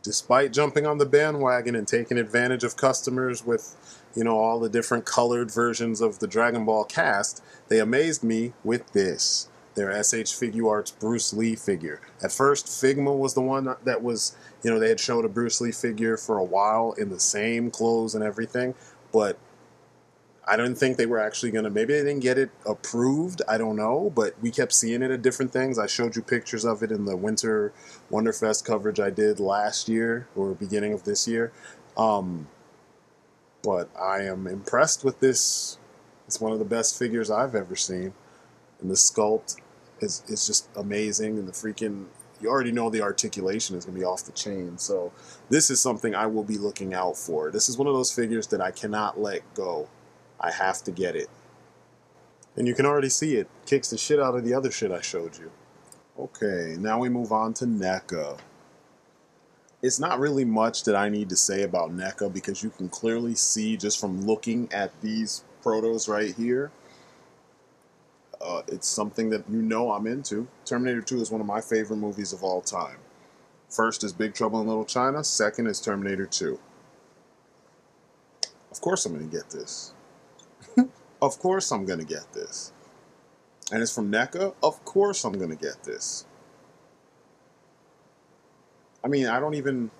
despite jumping on the bandwagon and taking advantage of customers with, you know, all the different colored versions of the Dragon Ball cast, they amazed me with this. Their SH Figuarts Bruce Lee figure. At first, Figma was the one that was, you know, they had showed a Bruce Lee figure for a while in the same clothes and everything, but I didn't think they were actually going to, maybe they didn't get it approved, I don't know, but we kept seeing it at different things. I showed you pictures of it in the Winter Wonderfest coverage I did last year, or beginning of this year. But I am impressed with this. It's one of the best figures I've ever seen. And the sculpt is just amazing, and the freaking, you already know the articulation is going to be off the chain, so this is something I will be looking out for. This is one of those figures that I cannot let go. I have to get it. And you can already see it kicks the shit out of the other shit I showed you. Okay, now we move on to NECA. It's not really much that I need to say about NECA because you can clearly see just from looking at these protos right here, it's something that you know I'm into. Terminator 2 is one of my favorite movies of all time. First is Big Trouble in Little China. Second is Terminator 2. Of course I'm going to get this. Of course I'm going to get this. And it's from NECA. Of course I'm going to get this. I mean, I don't even...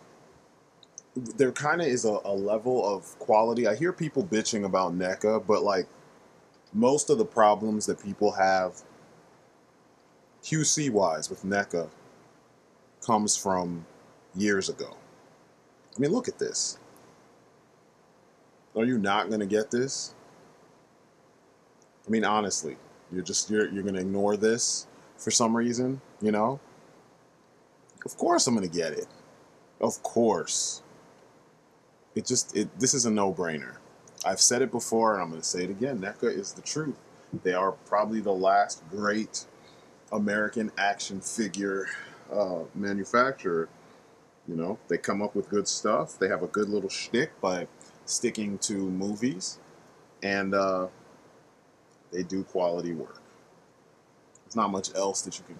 There kind of is a level of quality. I hear people bitching about NECA, but like, most of the problems that people have QC-wise with NECA comes from years ago. I mean, look at this. Are you not going to get this? I mean, honestly, you're going to ignore this for some reason, you know? Of course I'm going to get it. Of course. This is a no-brainer. I've said it before, and I'm going to say it again. NECA is the truth. They are probably the last great American action figure manufacturer. You know, they come up with good stuff. They have a good little shtick by sticking to movies, and they do quality work. There's not much else that you can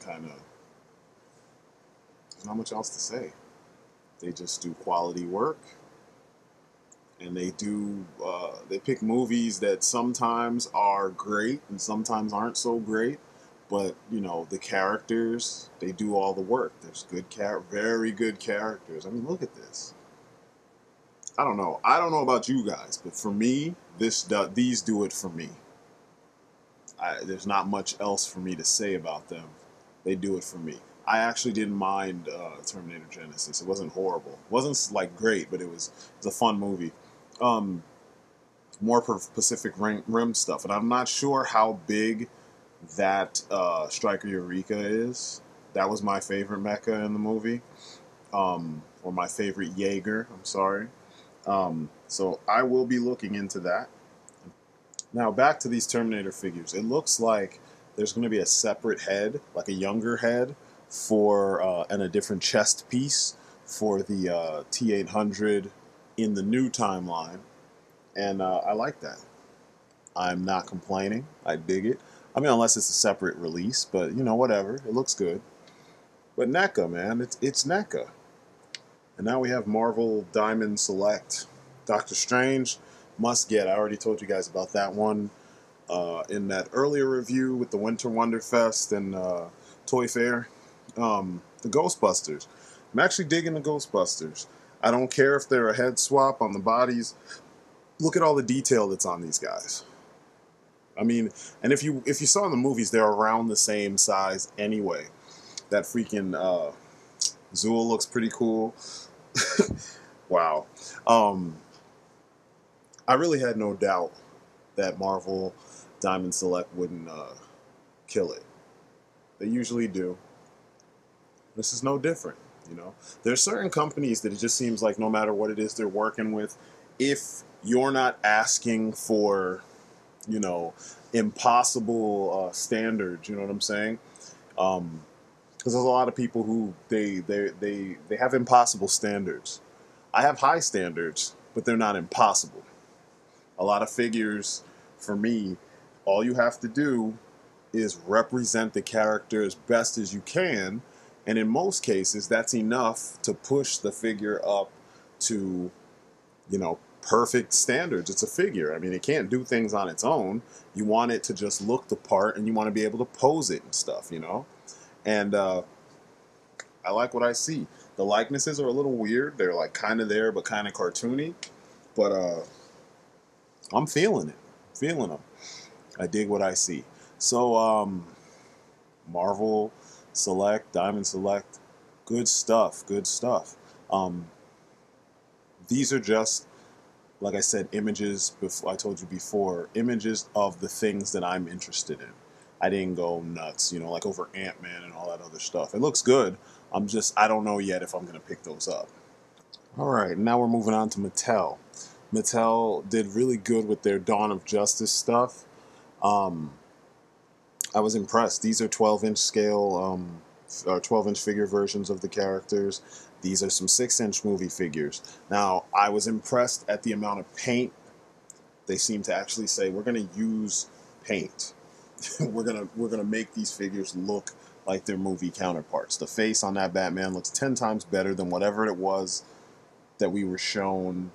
there's not much else to say. They just do quality work. And they do, they pick movies that sometimes are great and sometimes aren't so great. But, you know, the characters, they do all the work. There's very good characters. I mean, look at this. I don't know. I don't know about you guys, but for me, these do it for me. There's not much else for me to say about them. They do it for me. I actually didn't mind Terminator Genesis. It wasn't horrible. It wasn't, like, great, but it was a fun movie. More Pacific Rim stuff, and I'm not sure how big that Striker Eureka is. That was my favorite mecha in the movie, or my favorite Jaeger. I'm sorry. So I will be looking into that. Now back to these Terminator figures. It looks like there's going to be a separate head, like a younger head, for and a different chest piece for the T800 in the new timeline, and I like that. I'm not complaining. I dig it. I mean, unless it's a separate release, but you know, whatever. It looks good. But NECA, man, it's NECA. And now we have Marvel Diamond Select. Doctor Strange, must get. I already told you guys about that one in that earlier review with the Winter Wonderfest and Toy Fair. The Ghostbusters. I'm actually digging the Ghostbusters. I don't care if they're a head swap on the bodies. Look at all the detail that's on these guys. I mean, and if you saw in the movies, they're around the same size anyway. That freaking Zool looks pretty cool. Wow. I really had no doubt that Marvel Diamond Select wouldn't kill it. They usually do. This is no different, you know. There's certain companies that it just seems like no matter what it is they're working with, if you're not asking for, you know, impossible standards, you know what I'm saying? Because there's a lot of people who they have impossible standards. I have high standards, but they're not impossible. A lot of figures, for me, all you have to do is represent the character as best as you can, and in most cases, that's enough to push the figure up to, you know, perfect standards. It's a figure. I mean, it can't do things on its own. You want it to just look the part, and you want to be able to pose it and stuff, you know? And I like what I see. The likenesses are a little weird. They're like kind of there, but kind of cartoony. But I'm feeling it. Feeling them. I dig what I see. So, Marvel Select, Diamond Select, good stuff, good stuff. These are just, like I said, images, before, I told you before, images of the things that I'm interested in. I didn't go nuts, you know, like over Ant-Man and all that other stuff. It looks good. I don't know yet if I'm going to pick those up. All right, now we're moving on to Mattel. Mattel did really good with their Dawn of Justice stuff. I was impressed. These are 12-inch scale, 12-inch figure versions of the characters. These are some 6-inch movie figures. Now, I was impressed at the amount of paint. They seem to actually say, we're going to use paint. we're gonna make these figures look like their movie counterparts. The face on that Batman looks 10 times better than whatever it was that we were shown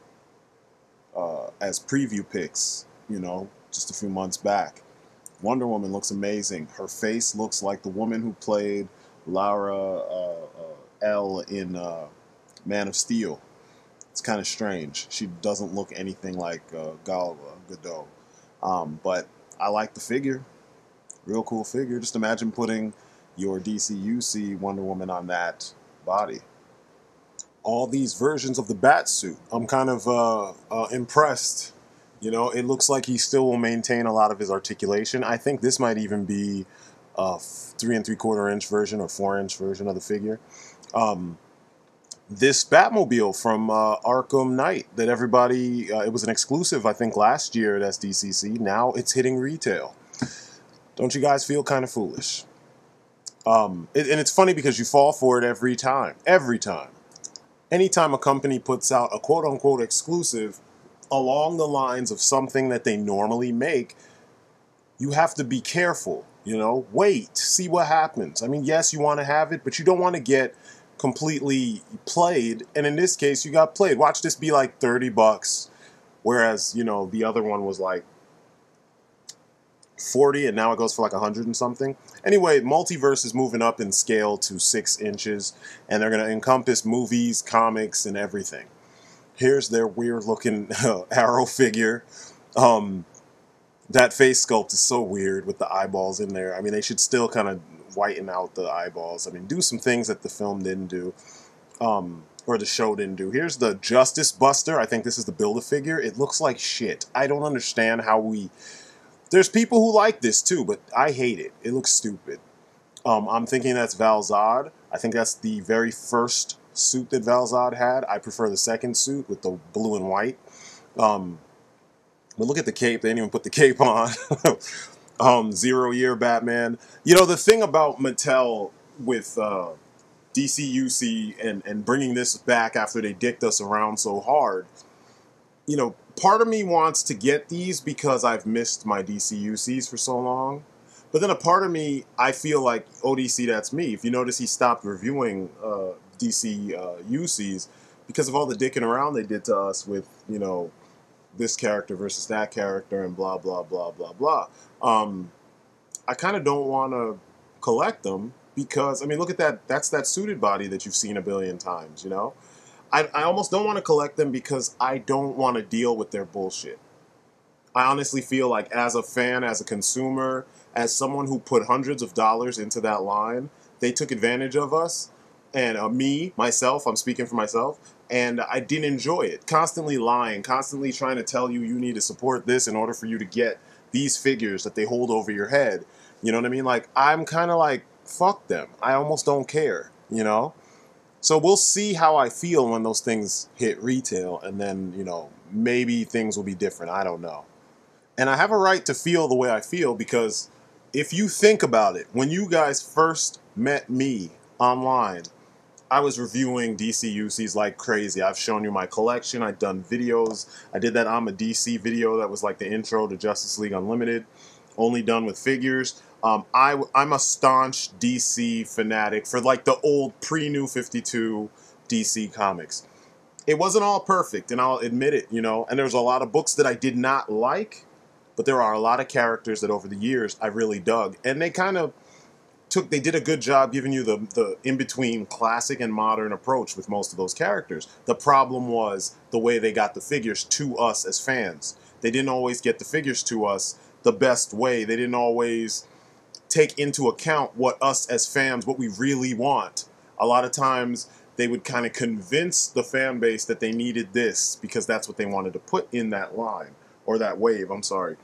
as preview pics, you know, just a few months back. Wonder Woman looks amazing. Her face looks like the woman who played Laura L in Man of Steel. It's kind of strange. She doesn't look anything like Gal Gadot. But I like the figure. Real cool figure. Just imagine putting your DCUC Wonder Woman on that body. All these versions of the bat suit, I'm kind of impressed. You know, it looks like he still will maintain a lot of his articulation. I think this might even be a 3 3/4 inch version or 4-inch version of the figure. This Batmobile from Arkham Knight that everybody, it was an exclusive, I think, last year at SDCC. Now it's hitting retail. Don't you guys feel kind of foolish? And it's funny because you fall for it every time. Every time. Anytime a company puts out a quote-unquote exclusive along the lines of something that they normally make, you have to be careful, you know? Wait, see what happens. I mean, yes, you want to have it, but you don't want to get completely played. And in this case, you got played. Watch this be like $30, whereas, you know, the other one was like 40, and now it goes for like 100 and something. Anyway, Multiverse is moving up in scale to 6 inches, and they're going to encompass movies, comics, and everything. Here's their weird-looking Arrow figure. That face sculpt is so weird with the eyeballs in there. I mean, they should still kind of whiten out the eyeballs. I mean, do some things that the film didn't do, or the show didn't do. Here's the Justice Buster. I think this is the Build-A-Figure. It looks like shit. I don't understand how we... There's people who like this too, but I hate it. It looks stupid. I'm thinking that's Val Zod. I think that's the very first suit that Val Zod had. I prefer the second suit with the blue and white. But look at the cape. They didn't even put the cape on. 0 Year Batman. You know, the thing about Mattel with DCUC and bringing this back after they dicked us around so hard, you know, part of me wants to get these because I've missed my DCUCs for so long. But then a part of me, I feel like, ODC, that's me. If you notice, he stopped reviewing DCUCs because of all the dicking around they did to us with, you know, this character versus that character and blah, blah, blah, blah, blah. I kind of don't want to collect them because, I mean, look at that. That's that suited body that you've seen a billion times, you know? I almost don't want to collect them because I don't want to deal with their bullshit. I honestly feel like as a fan, as a consumer, as someone who put hundreds of dollars into that line, they took advantage of us. And myself, I'm speaking for myself, and I didn't enjoy it. Constantly lying, constantly trying to tell you you need to support this in order for you to get these figures that they hold over your head. You know what I mean? Like, I'm kind of like, fuck them. I almost don't care, you know? So we'll see how I feel when those things hit retail, and then, you know, maybe things will be different. I don't know. And I have a right to feel the way I feel because if you think about it, when you guys first met me online, I was reviewing DCUCs like crazy. I've shown you my collection. I've done videos. I did that I'm a DC video that was like the intro to Justice League Unlimited, only done with figures. I'm a staunch DC fanatic for like the old pre-New 52 DC comics. It wasn't all perfect, and I'll admit it, you know, and there's a lot of books that I did not like, but there are a lot of characters that over the years I really dug, and they kind of they did a good job giving you the in-between classic and modern approach with most of those characters. The problem was the way they got the figures to us as fans. They didn't always get the figures to us the best way. They didn't always take into account what us as fans, what we really want. A lot of times they would kind of convince the fan base that they needed this because that's what they wanted to put in that line, or that wave, I'm sorry.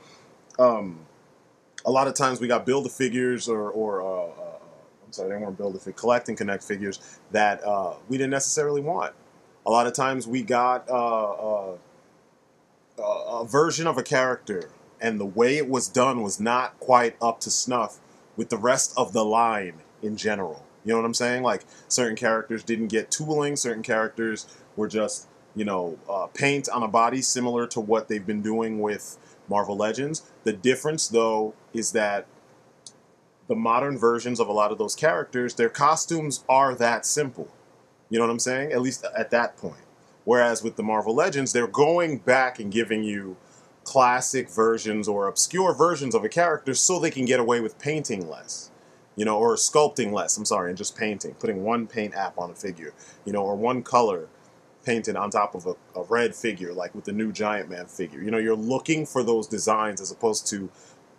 A lot of times we got Build-A-Figures I'm sorry, they weren't Build-A-Figure, Collect and Connect figures that we didn't necessarily want. A lot of times we got a version of a character, and the way it was done was not quite up to snuff with the rest of the line in general. You know what I'm saying? Like, certain characters didn't get tooling, certain characters were just, you know, paint on a body similar to what they've been doing with Marvel Legends. The difference, though, is that the modern versions of a lot of those characters, their costumes are that simple. You know what I'm saying? At least at that point. Whereas with the Marvel Legends, they're going back and giving you classic versions or obscure versions of a character so they can get away with painting less. You know, or sculpting less, I'm sorry, and just painting. Putting one paint app on a figure, you know, or one color painted on top of a red figure, like with the new Giant Man figure. You know, you're looking for those designs as opposed to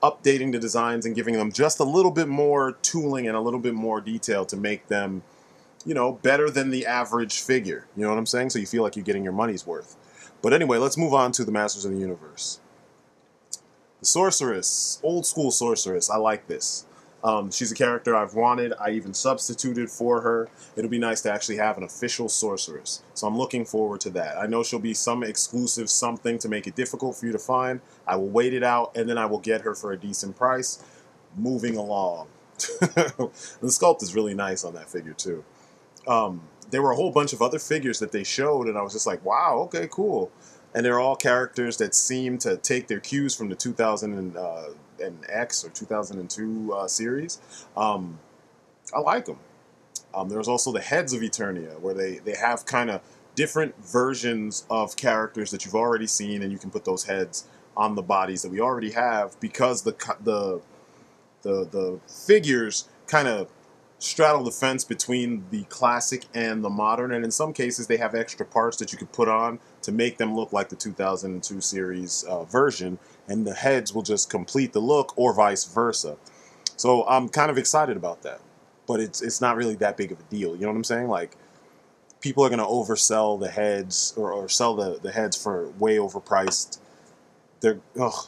updating the designs and giving them just a little bit more tooling and a little bit more detail to make them, you know, better than the average figure. You know what I'm saying? So you feel like you're getting your money's worth. But anyway, let's move on to the Masters of the Universe. The Sorceress, old school Sorceress. I like this. She's a character I've wanted. I even substituted for her. It'll be nice to actually have an official Sorceress. So I'm looking forward to that. I know she'll be some exclusive something to make it difficult for you to find. I will wait it out, and then I will get her for a decent price. Moving along. The sculpt is really nice on that figure, too. There were a whole bunch of other figures that they showed, and I was just like, wow, okay, cool. And they're all characters that seem to take their cues from the 2000 and X or 2002 series. I like them. There's also the Heads of Eternia, where they have kind of different versions of characters that you've already seen, and you can put those heads on the bodies that we already have because the figures kind of straddle the fence between the classic and the modern, and in some cases they have extra parts that you could put on to make them look like the 2002 series version, and the heads will just complete the look, or vice versa. So I'm kind of excited about that, but it's not really that big of a deal. You know what I'm saying? Like, people are going to oversell the heads, or sell the heads for way overpriced. The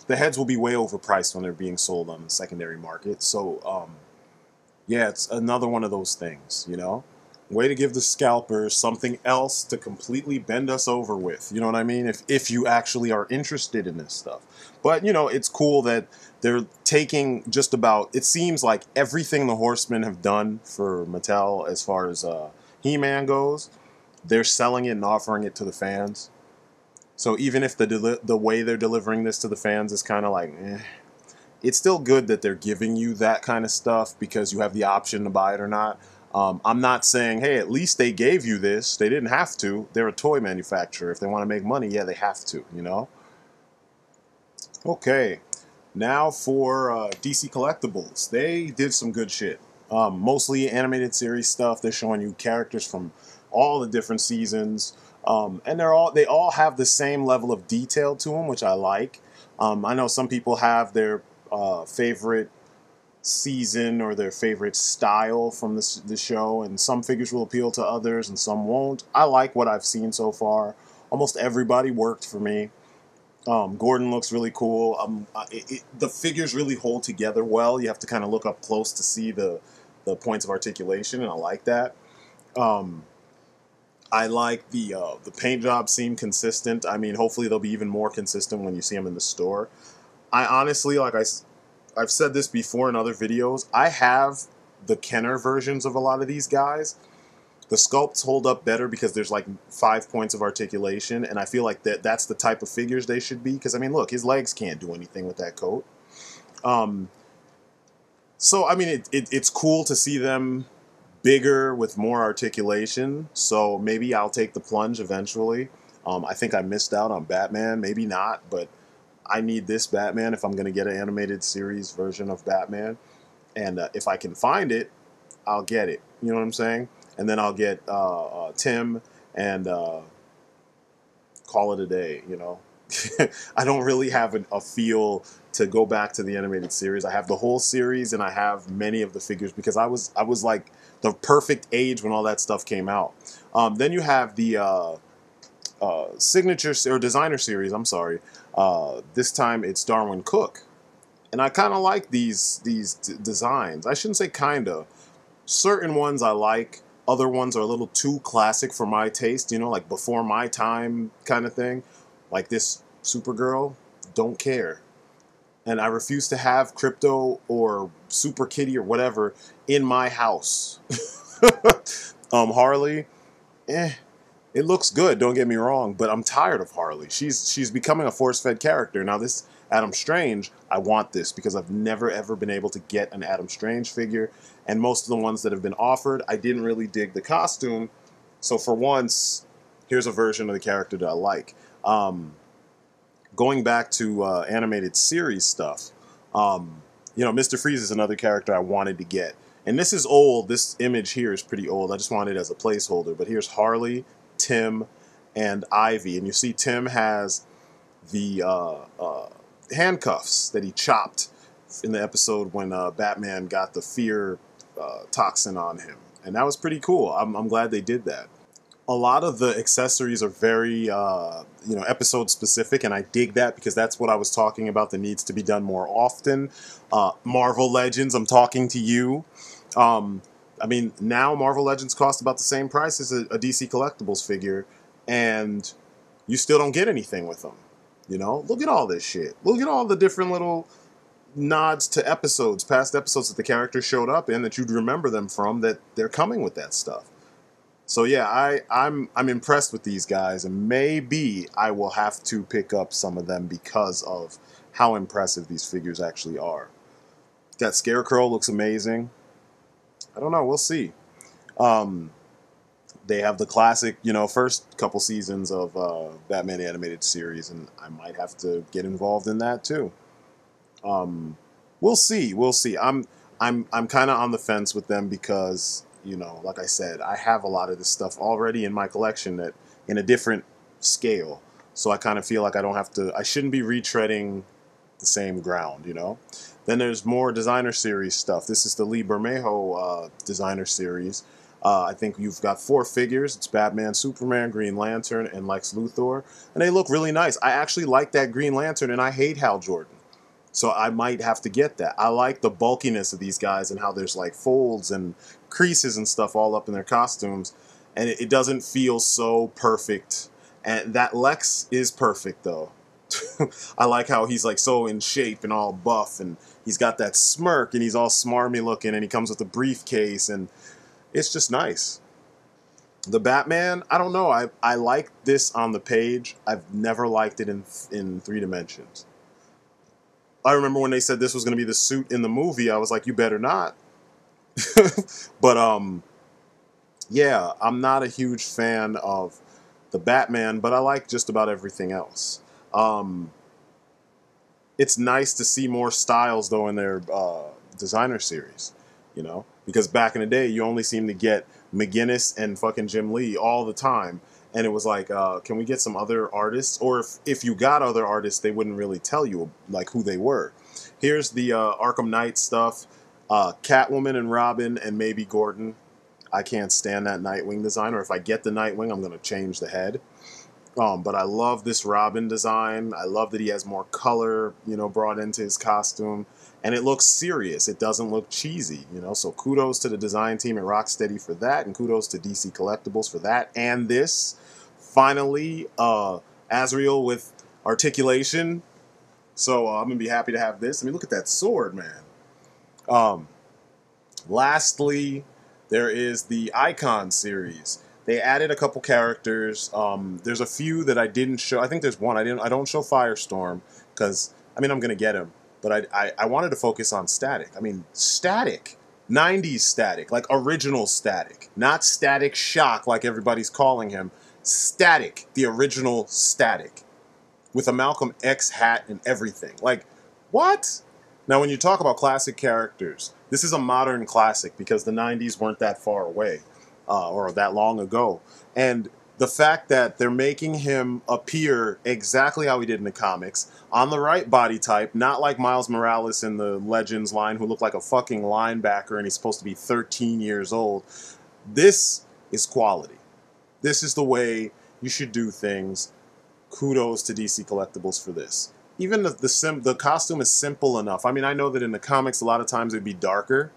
heads will be way overpriced when they're being sold on the secondary market. So yeah, it's another one of those things, you know? Way to give the scalpers something else to completely bend us over with. You know what I mean? If you actually are interested in this stuff. But, you know, it's cool that they're taking just about, it seems like everything the Horsemen have done for Mattel as far as He-Man goes, they're selling it and offering it to the fans. So even if the way they're delivering this to the fans is kind of like, it's still good that they're giving you that kind of stuff because you have the option to buy it or not. I'm not saying, hey, at least they gave you this. They didn't have to. They're a toy manufacturer. If they want to make money, yeah, they have to, you know? Okay, now for DC Collectibles. They did some good shit. Mostly animated series stuff. They're showing you characters from all the different seasons. And they all have the same level of detail to them, which I like. I know some people have their favorite season or their favorite style from the show, and some figures will appeal to others and some won't. I like what I've seen so far. Almost everybody worked for me. Gordon looks really cool. The figures really hold together well. You have to kind of look up close to see the points of articulation, and I like that. I like the paint jobs seem consistent. I mean, hopefully they'll be even more consistent when you see them in the store. I honestly, I've said this before in other videos, I have the Kenner versions of a lot of these guys. The sculpts hold up better because there's like 5 points of articulation, and I feel like that's the type of figures they should be. Because, I mean, look, his legs can't do anything with that coat. So, I mean, it's cool to see them bigger with more articulation, so maybe I'll take the plunge eventually. I think I missed out on Batman, maybe not, but I need this Batman if I'm going to get an animated series version of Batman. And if I can find it, I'll get it. You know what I'm saying? And then I'll get Tim and call it a day, you know? I don't really have a feel to go back to the animated series. I have the whole series and I have many of the figures because I was like the perfect age when all that stuff came out. Then you have the signature or designer series, I'm sorry. This time it's Darwin Cook. And I kind of like these designs. I shouldn't say kind of. Certain ones I like. Other ones are a little too classic for my taste, you know, like before my time kind of thing. Like this Supergirl, don't care. And I refuse to have Crypto or Super Kitty or whatever in my house. Harley, it looks good, don't get me wrong, but I'm tired of Harley. She's becoming a force-fed character. Now this Adam Strange, I want this because I've never ever been able to get an Adam Strange figure, and most of the ones that have been offered, I didn't really dig the costume. So for once, here's a version of the character that I like. Going back to animated series stuff, you know, Mr. Freeze is another character I wanted to get. And this is old. This image here is pretty old. I just wanted it as a placeholder. But here's Harley, Tim, and Ivy. And you see Tim has the handcuffs that he chopped in the episode when Batman got the fear toxin on him. And that was pretty cool. I'm glad they did that. A lot of the accessories are very, you know, episode specific, and I dig that because that's what I was talking about that needs to be done more often. Marvel Legends, I'm talking to you. I mean, now Marvel Legends cost about the same price as a DC Collectibles figure, and you still don't get anything with them. You know, look at all this shit. Look at all the different little nods to episodes, past episodes that the characters showed up in that you'd remember them from, that they're coming with that stuff. So yeah, I'm impressed with these guys, and maybe I will have to pick up some of them because of how impressive these figures actually are. That Scarecrow looks amazing. I don't know, we'll see. They have the classic, you know, first couple seasons of Batman animated series, and I might have to get involved in that too. We'll see. We'll see. I'm kind of on the fence with them because, you know, like I said, I have a lot of this stuff already in my collection that in a different scale. So I kind of feel like I shouldn't be retreading the same ground, you know? Then there's more designer series stuff. This is the Lee Bermejo designer series. I think you've got 4 figures. It's Batman, Superman, Green Lantern, and Lex Luthor. And they look really nice. I actually like that Green Lantern, and I hate Hal Jordan. So I might have to get that. I like the bulkiness of these guys and how there's like folds and creases and stuff all up in their costumes. And it doesn't feel so perfect. And that Lex is perfect though. I like how he's like so in shape and all buff, and he's got that smirk and he's all smarmy looking, and he comes with a briefcase, and it's just nice. The Batman, I don't know. I like this on the page. I've never liked it in 3 dimensions. I remember when they said this was going to be the suit in the movie, I was like, you better not. But yeah, I'm not a huge fan of the Batman, but I like just about everything else. It's nice to see more styles though in their designer series, you know, because back in the day you only seemed to get McGinnis and fucking Jim Lee all the time, and it was like, can we get some other artists? Or if you got other artists, they wouldn't really tell you like who they were. Here's the Arkham Knight stuff, Catwoman and Robin and maybe Gordon. I can't stand that Nightwing design, or if I get the Nightwing, I'm gonna change the head. But I love this Robin design. I love that he has more color, you know, brought into his costume. And it looks serious. It doesn't look cheesy, you know. So kudos to the design team at Rocksteady for that. And kudos to DC Collectibles for that. And this, finally, Azrael with articulation. So I'm going to be happy to have this. I mean, look at that sword, man. Lastly, there is the Icon series. They added a couple characters. There's a few that I didn't show. I think there's one. I don't show Firestorm because, I mean, I'm going to get him. But I wanted to focus on Static. I mean, Static. 90s Static. Like original Static. Not Static Shock like everybody's calling him. Static. The original Static. With a Malcolm X hat and everything. Like, what? Now, when you talk about classic characters, this is a modern classic because the 90s weren't that far away. Or that long ago. And the fact that they're making him appear exactly how he did in the comics, on the right body type, not like Miles Morales in the Legends line who looked like a fucking linebacker and he's supposed to be 13 years old. This is quality. This is the way you should do things. Kudos to DC Collectibles for this. Even the costume is simple enough. I mean, I know that in the comics a lot of times it'd be darker,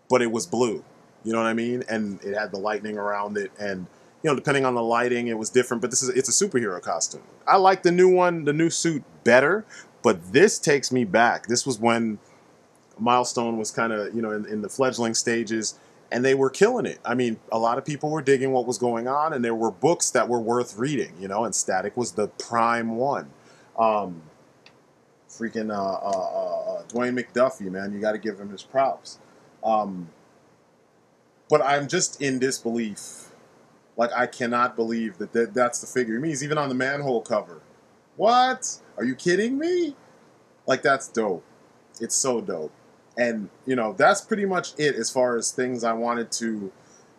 but it was blue. You know what I mean? And it had the lightning around it, and you know, depending on the lighting, it was different. But it's a superhero costume. I like the new one, the new suit better, but this takes me back. This was when Milestone was kind of, you know, in the fledgling stages, and they were killing it. I mean, a lot of people were digging what was going on, and there were books that were worth reading, you know, and Static was the prime one. Freaking Dwayne McDuffie, man, you got to give him his props. But I'm just in disbelief. Like, I cannot believe that's the figure. It means even on the manhole cover. What? Are you kidding me? Like, that's dope. It's so dope. And, you know, that's pretty much it as far as things I wanted to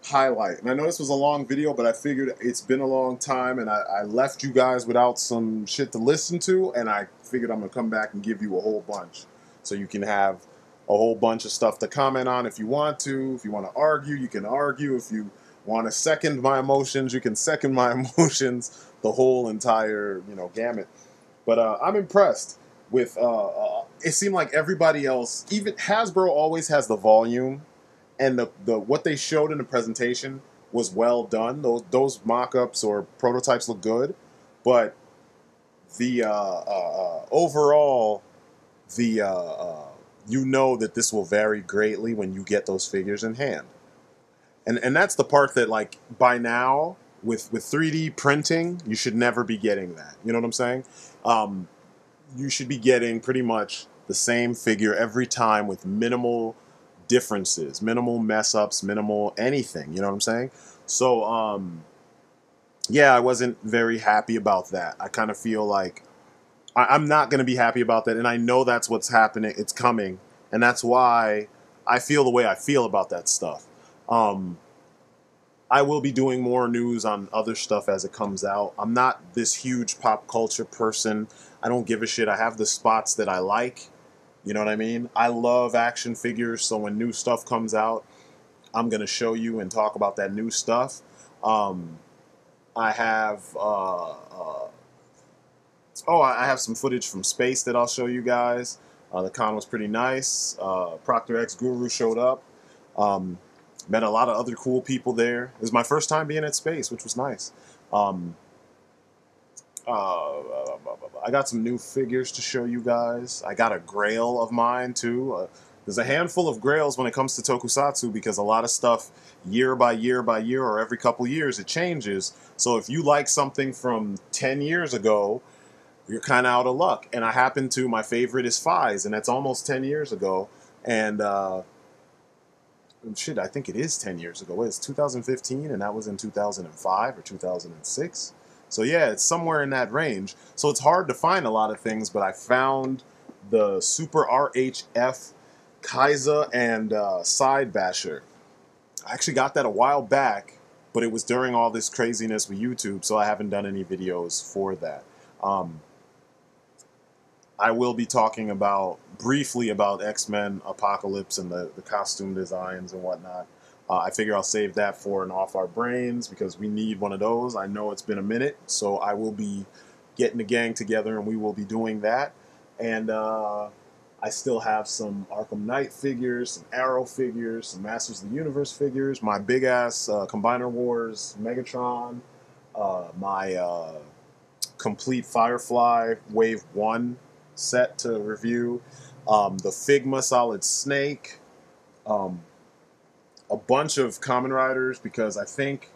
highlight. And I know this was a long video, but I figured it's been a long time, and I left you guys without some shit to listen to, and I figured I'm going to come back and give you a whole bunch so you can have a whole bunch of stuff to comment on if you want to. If you want to argue, you can argue. If you want to second my emotions, you can second my emotions. The whole entire, you know, gamut. But I'm impressed with, it seemed like everybody else, even Hasbro always has the volume, and the what they showed in the presentation was well done. Those mock-ups or prototypes look good, but the overall, you know that this will vary greatly when you get those figures in hand. And that's the part that, like, by now, with 3D printing, you should never be getting that. You know what I'm saying? You should be getting pretty much the same figure every time with minimal differences, minimal mess-ups, minimal anything. You know what I'm saying? So, yeah, I wasn't very happy about that. I kind of feel like I'm not going to be happy about that, and I know that's what's happening. It's coming, and that's why I feel the way I feel about that stuff. I will be doing more news on other stuff as it comes out. I'm not this huge pop culture person. I don't give a shit. I have the spots that I like. You know what I mean? I love action figures, so when new stuff comes out, I'm going to show you and talk about that new stuff. I have Oh, I have some footage from space that I'll show you guys. The con was pretty nice. Proctor X Guru showed up. Met a lot of other cool people there. It was my first time being at space, which was nice. I got some new figures to show you guys. I got a grail of mine too. There's a handful of grails when it comes to tokusatsu because a lot of stuff year by year by year or every couple years it changes. So if you like something from 10 years ago, you're kind of out of luck. And I happen to, my favorite is Fies, and that's almost 10 years ago. And shit, I think it is 10 years ago. It's 2015 and that was in 2005 or 2006. So yeah, it's somewhere in that range. So it's hard to find a lot of things, but I found the Super RHF Kaiser and Side Basher. I actually got that a while back, but it was during all this craziness with YouTube, so I haven't done any videos for that. I will be talking briefly about X-Men Apocalypse and the costume designs and whatnot. I figure I'll save that for an Off Our Brains because we need one of those. I know it's been a minute, so I will be getting the gang together and we will be doing that. And I still have some Arkham Knight figures, some Arrow figures, some Masters of the Universe figures, my big-ass Combiner Wars Megatron, my complete Firefly Wave 1 set to review, the Figma Solid Snake, a bunch of Kamen Riders because I think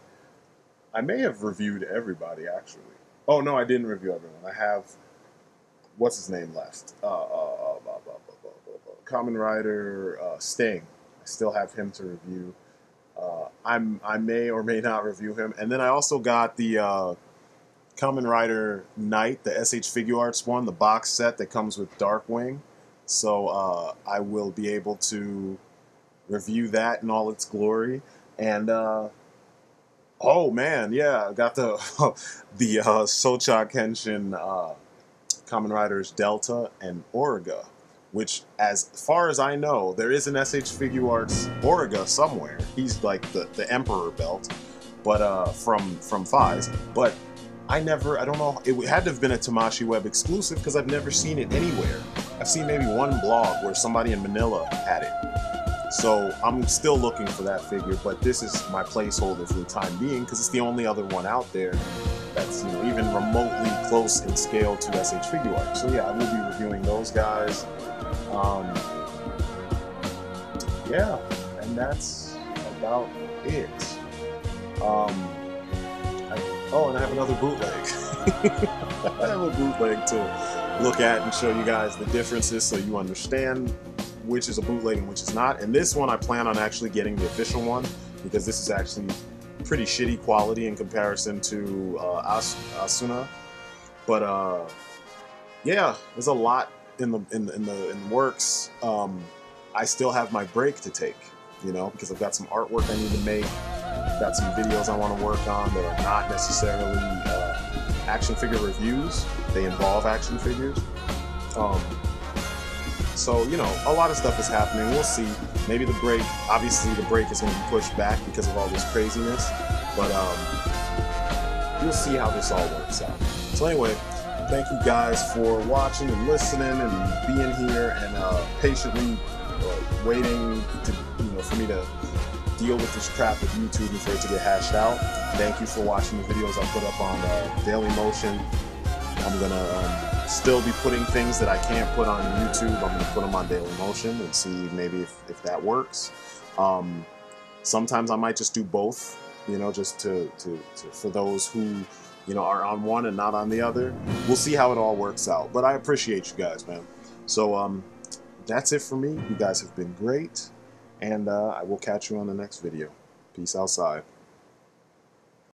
I may have reviewed everybody actually. Oh no, I didn't review everyone. I have, what's his name left? Kamen Rider Sting. I still have him to review. I may or may not review him. And then I also got the Kamen Rider Knight, the SH Figuarts one, the box set that comes with Darkwing. So I will be able to review that in all its glory. And oh man, yeah, I got the the Socha Kenshin Kamen Riders Delta and Origa, which, as far as I know, there is an SH Figuarts Origa somewhere. He's like the Emperor belt, but from Fies. But I don't know, it had to have been a Tamashii Web exclusive because I've never seen it anywhere. I've seen maybe one blog where somebody in Manila had it. So I'm still looking for that figure, but this is my placeholder for the time being because it's the only other one out there that's, you know, even remotely close in scale to SH Figuarts. So yeah, I will be reviewing those guys. Yeah, and that's about it. And I have another bootleg. I have a bootleg to look at and show you guys the differences so you understand which is a bootleg and which is not. And this one I plan on actually getting the official one because this is actually pretty shitty quality in comparison to Asuna. But yeah, there's a lot in the works. I still have my break to take, you know, because I've got some artwork I need to make. Got some videos I want to work on that are not necessarily action figure reviews. They involve action figures. So, you know, a lot of stuff is happening. We'll see. Maybe the break, obviously the break is going to be pushed back because of all this craziness. But we'll see how this all works out. So anyway, thank you guys for watching and listening and being here and patiently waiting to, you know, for me to deal with this crap with YouTube and for it to get hashed out. Thank you for watching the videos I put up on Daily Motion. I'm gonna still be putting things that I can't put on YouTube. I'm gonna put them on Daily Motion and see maybe if that works. Sometimes I might just do both, you know, just to for those who, you know, are on one and not on the other. We'll see how it all works out. But I appreciate you guys, man. So that's it for me. You guys have been great. And I will catch you on the next video. Peace outside.